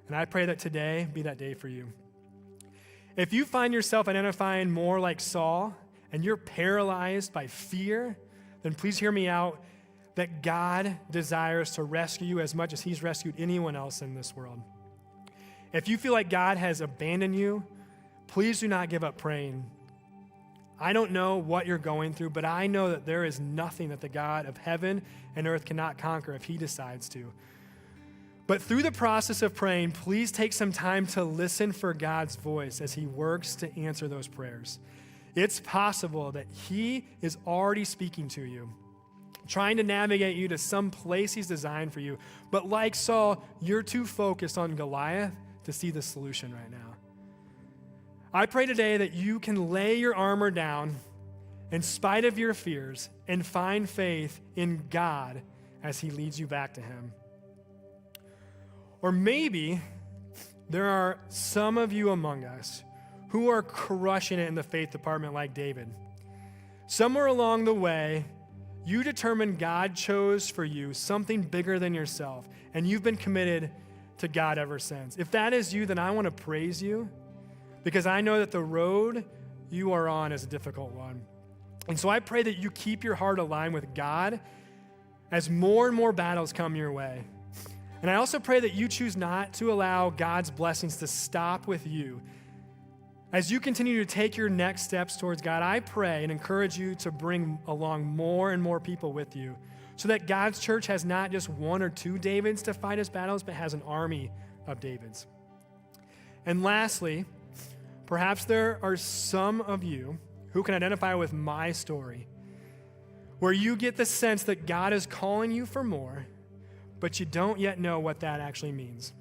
And I pray that today be that day for you. If you find yourself identifying more like Saul and you're paralyzed by fear, then please hear me out that God desires to rescue you as much as he's rescued anyone else in this world. If you feel like God has abandoned you, please do not give up praying. I don't know what you're going through, but I know that there is nothing that the God of heaven and earth cannot conquer if he decides to. But through the process of praying, please take some time to listen for God's voice as he works to answer those prayers. It's possible that he is already speaking to you, trying to navigate you to some place he's designed for you. But like Saul, you're too focused on Goliath to see the solution right now. I pray today that you can lay your armor down in spite of your fears and find faith in God as he leads you back to him. Or maybe there are some of you among us who are crushing it in the faith department like David. Somewhere along the way, you determined God chose for you something bigger than yourself, and you've been committed to God ever since. If that is you, then I want to praise you because I know that the road you are on is a difficult one. And so I pray that you keep your heart aligned with God as more and more battles come your way. And I also pray that you choose not to allow God's blessings to stop with you. As you continue to take your next steps towards God, I pray and encourage you to bring along more and more people with you so that God's church has not just one or two Davids to fight his battles, but has an army of Davids. And lastly, perhaps there are some of you who can identify with my story, where you get the sense that God is calling you for more, but you don't yet know what that actually means.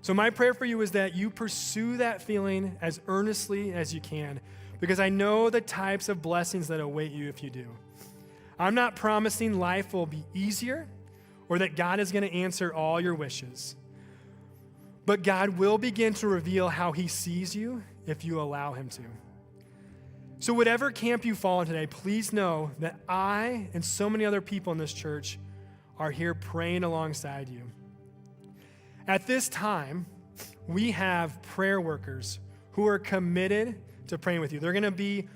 So my prayer for you is that you pursue that feeling as earnestly as you can, because I know the types of blessings that await you if you do. I'm not promising life will be easier or that God is going to answer all your wishes, but God will begin to reveal how he sees you if you allow him to. So whatever camp you fall in today, please know that I and so many other people in this church are here praying alongside you. At this time, we have prayer workers who are committed to praying with you. They're going to be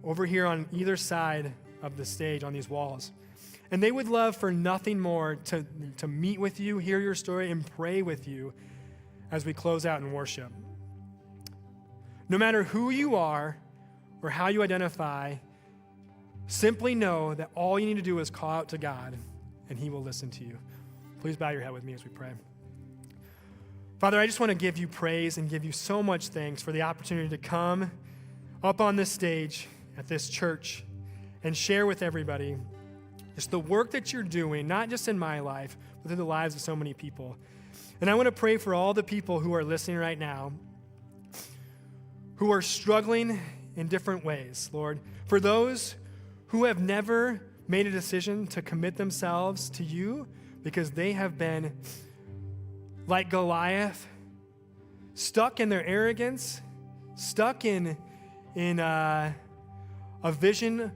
over here on either side of the stage on these walls. And they would love for nothing more to meet with you, hear your story, and pray with you as we close out in worship. No matter who you are or how you identify, simply know that all you need to do is call out to God and he will listen to you. Please bow your head with me as we pray. Father, I just want to give you praise and give you so much thanks for the opportunity to come up on this stage at this church and share with everybody just the work that you're doing, not just in my life, but in the lives of so many people. And I want to pray for all the people who are listening right now who are struggling in different ways, Lord. For those who have never made a decision to commit themselves to you because they have been, like Goliath, stuck in their arrogance, stuck in a vision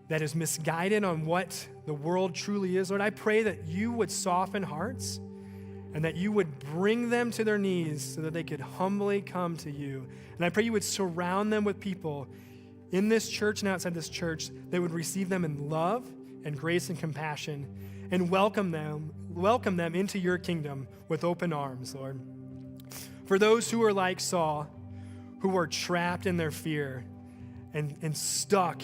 that is misguided on what the world truly is. Lord, I pray that you would soften hearts and that you would bring them to their knees so that they could humbly come to you. And I pray you would surround them with people in this church and outside this church that would receive them in love and grace and compassion and welcome them into your kingdom with open arms, Lord. For those who are like Saul, who are trapped in their fear and stuck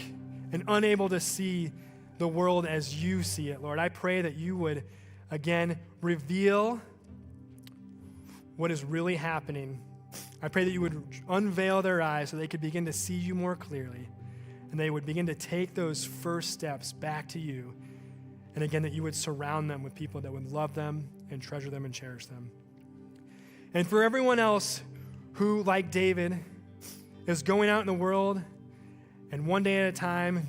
and unable to see the world as you see it, Lord, I pray that you would, again, reveal what is really happening. I pray that you would unveil their eyes so they could begin to see you more clearly, and they would begin to take those first steps back to you. And again, that you would surround them with people that would love them and treasure them and cherish them. And for everyone else who, like David, is going out in the world and one day at a time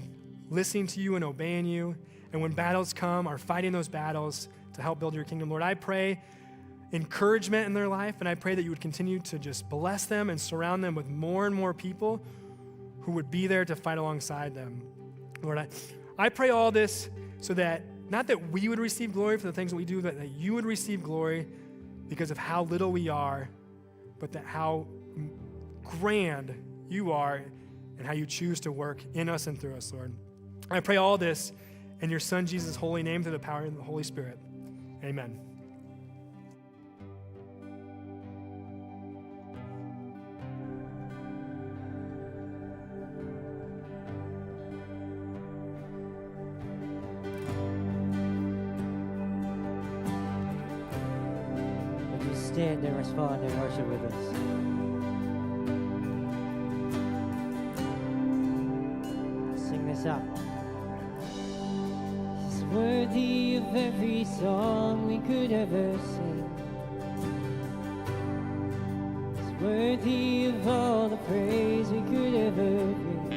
listening to you and obeying you, and when battles come, are fighting those battles to help build your kingdom, Lord, I pray encouragement in their life, and I pray that you would continue to just bless them and surround them with more and more people who would be there to fight alongside them. Lord, I pray all this so that, not that we would receive glory for the things that we do, but that you would receive glory because of how little we are, but that how grand you are and how you choose to work in us and through us, Lord. I pray all this in your Son, Jesus' holy name, through the power of the Holy Spirit. Amen. Would you stand and respond and worship with us? Sing this out. He's worthy of every song we could ever sing. He's worthy of all the praise we could ever bring.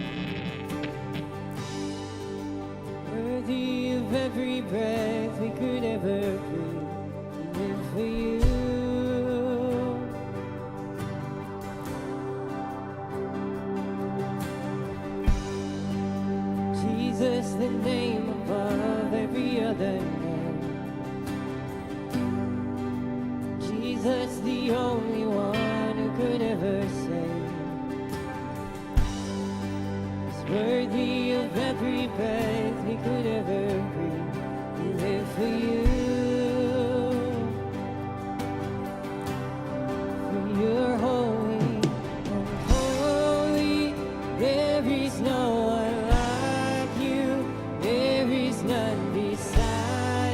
Worthy of every breath we could ever breathe. We live for you. Jesus, the name above every other name. Jesus, the only one who could ever save. He's worthy of every breath we could ever breathe. We live for you. For you're holy and holy. There is no one like you. There is none beside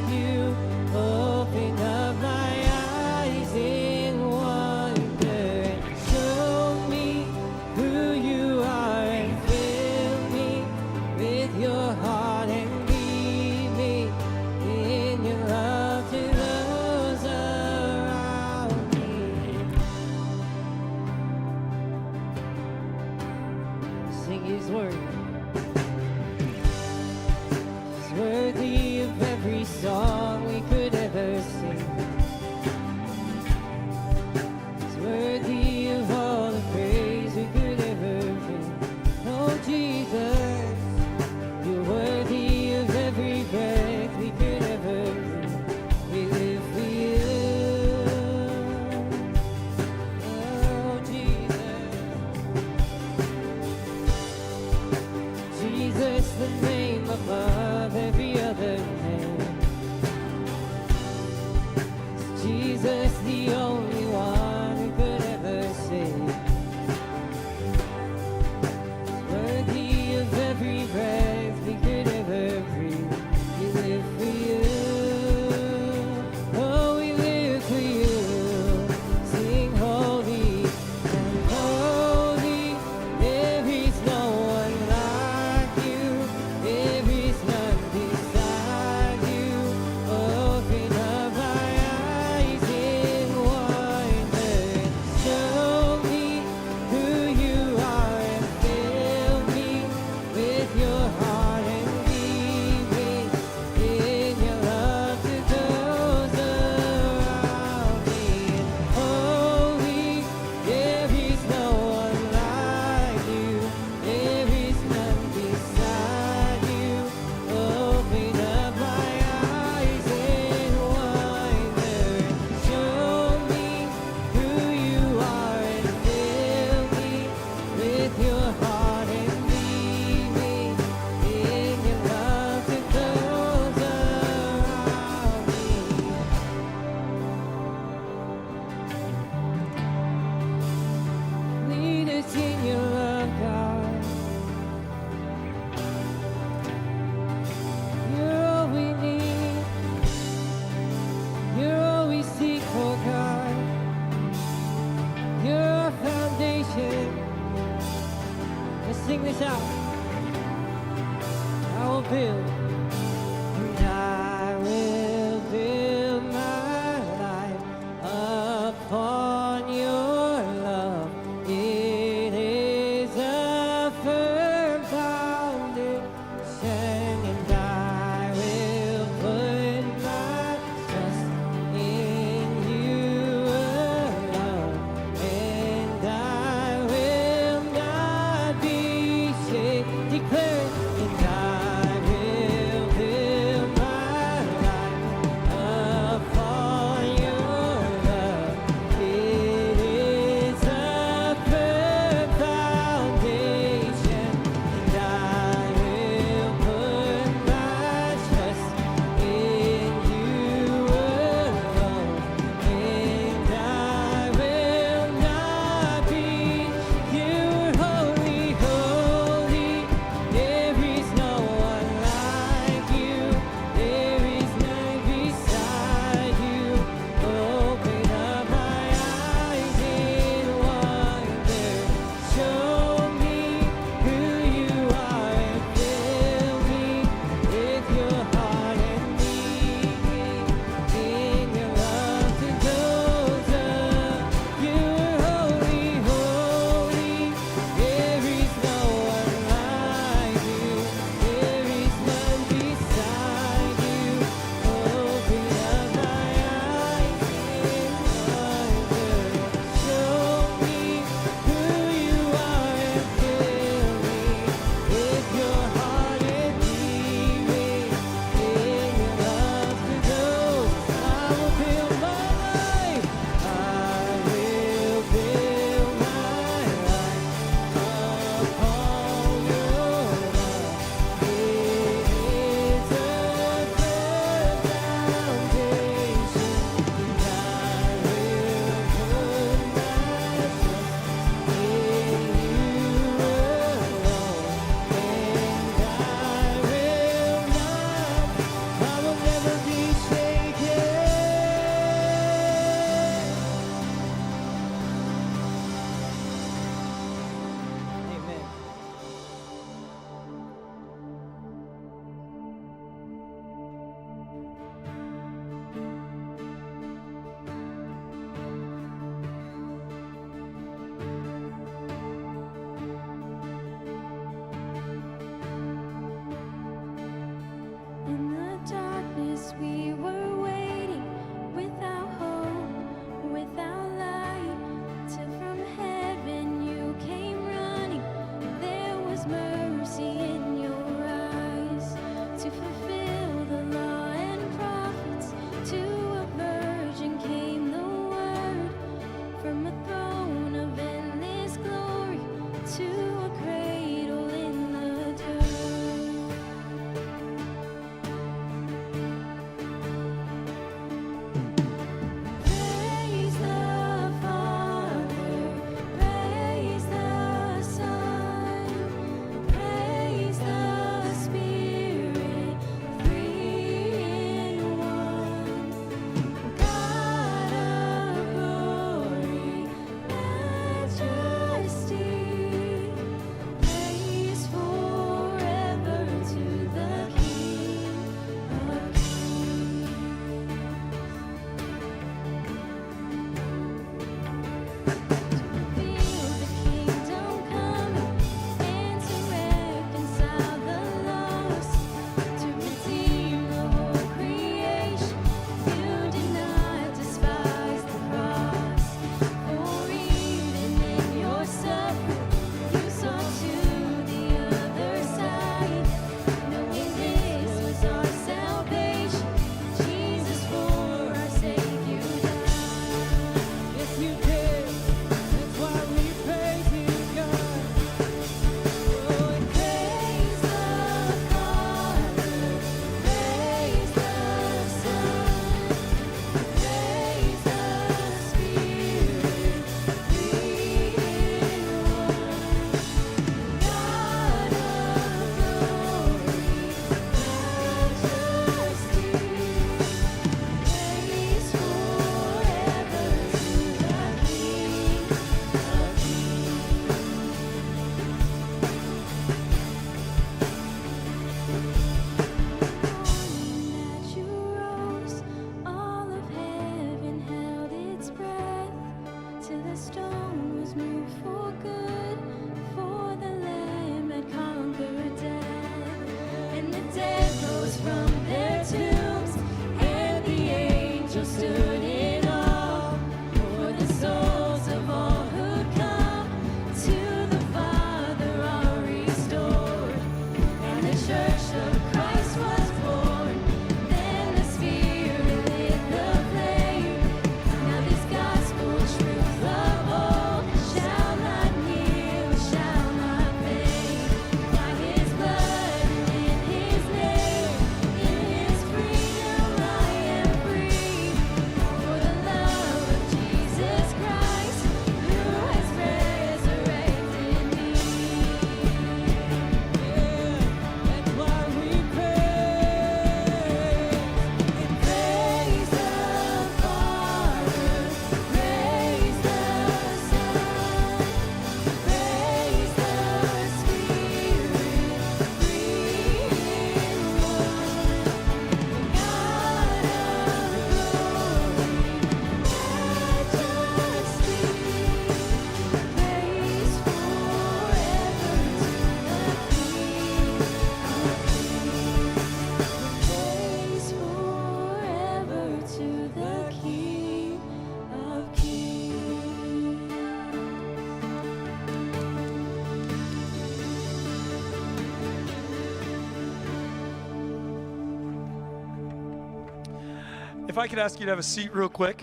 If I could ask you to have a seat real quick.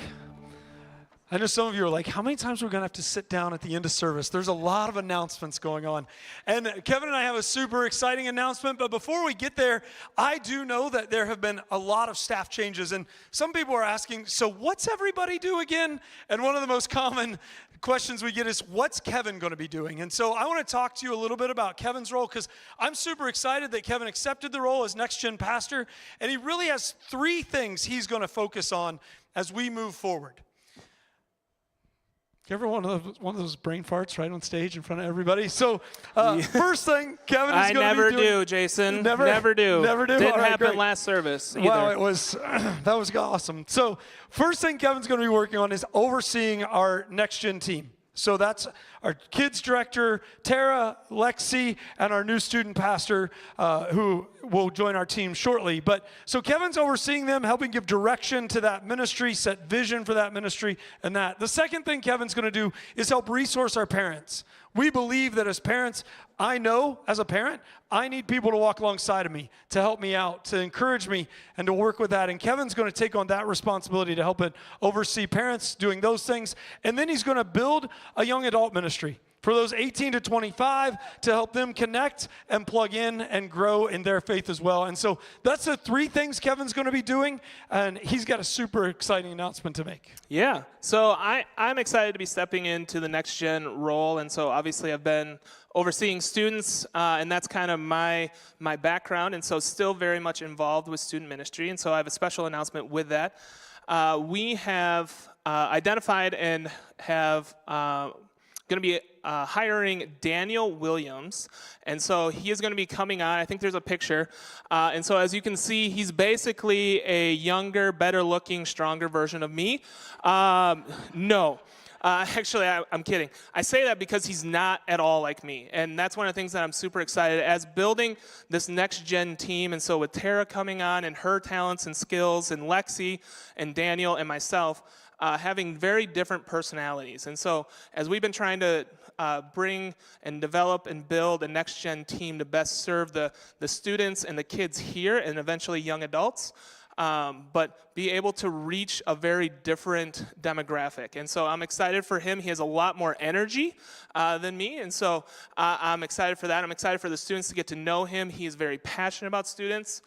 I know some of you are like, how many times are we going to have to sit down at the end of service? There's a lot of announcements going on. And Kevin and I have a super exciting announcement. But before we get there, I do know that there have been a lot of staff changes. And some people are asking, so what's everybody do again? And one of the most common questions we get is, what's Kevin going to be doing? And so I want to talk to you a little bit about Kevin's role, because I'm super excited that Kevin accepted the role as Next Gen pastor. And he really has 3 things he's going to focus on as we move forward. You ever one of those brain farts right on stage in front of everybody? So first thing Kevin is going to be doing. I never do, Jason. Never do. Never do? Didn't All right, happen great. last service either. Wow, that was awesome. So first thing Kevin's going to be working on is overseeing our Next Gen team. So that's our kids director, Tara, Lexi, and our new student pastor who will join our team shortly. But so Kevin's overseeing them, helping give direction to that ministry, set vision for that ministry, and that. The second thing Kevin's going to do is help resource our parents. We believe that as parents, I know as a parent, I need people to walk alongside of me, to help me out, to encourage me, and to work with that. And Kevin's going to take on that responsibility to help it oversee parents doing those things. And then he's going to build a young adult ministry for those 18 to 25 to help them connect and plug in and grow in their faith as well. And so that's the 3 things Kevin's going to be doing, and he's got a super exciting announcement to make. Yeah, so I'm excited to be stepping into the Next Gen role, and so obviously I've been overseeing students, and that's kind of my background, and so still very much involved with student ministry, and so I have a special announcement with that. We have identified and have going to be hiring Daniel Williams, and so he is going to be coming on. I think there's a picture, and so as you can see, he's basically a younger, better-looking, stronger version of me. No. Actually, I'm kidding. I say that because he's not at all like me, and that's one of the things that I'm super excited as building this Next Gen team. And so with Tara coming on and her talents and skills, and Lexi and Daniel and myself having very different personalities. And so as we've been trying to bring and develop and build a Next Gen team to best serve the students and the kids here and eventually young adults, but be able to reach a very different demographic. And so I'm excited for him. He has a lot more energy than me, and so I'm excited for that. I'm excited for the students to get to know him. He is very passionate about students.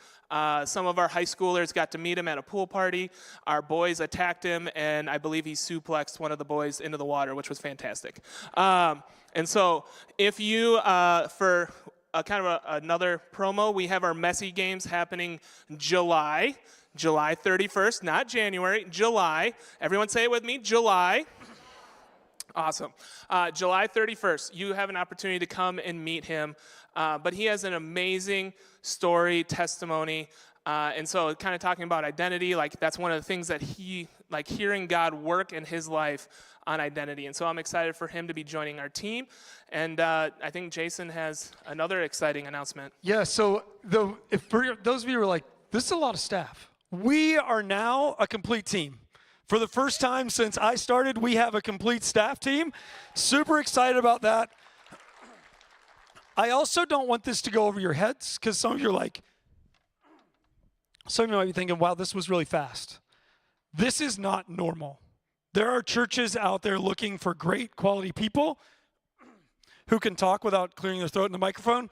Some of our high schoolers got to meet him at a pool party. Our boys attacked him, and I believe he suplexed one of the boys into the water, which was fantastic. And so if you, for another promo, we have our Messy Games happening July 31st, not January, July. Everyone say it with me, July. Awesome. July 31st, you have an opportunity to come and meet him. But he has an amazing story, testimony, and so kind of talking about identity, like that's one of the things that he, like hearing God work in his life on identity. And so I'm excited for him to be joining our team. And I think Jason has another exciting announcement. Yeah, so for those of you who are like, this is a lot of staff. We are now a complete team. For the first time since I started, we have a complete staff team. Super excited about that. I also don't want this to go over your heads, because some of you might be thinking, wow, this was really fast. This is not normal. There are churches out there looking for great quality people who can talk without clearing their throat in the microphone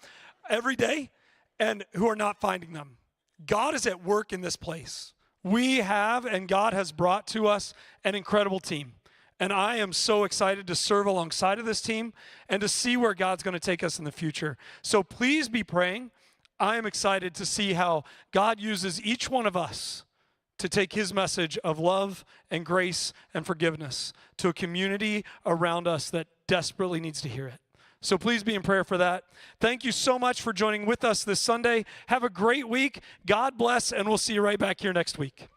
every day, and who are not finding them. God is at work in this place. We have, and God has brought to us an incredible team. And I am so excited to serve alongside of this team and to see where God's going to take us in the future. So please be praying. I am excited to see how God uses each one of us to take his message of love and grace and forgiveness to a community around us that desperately needs to hear it. So please be in prayer for that. Thank you so much for joining with us this Sunday. Have a great week. God bless, and we'll see you right back here next week.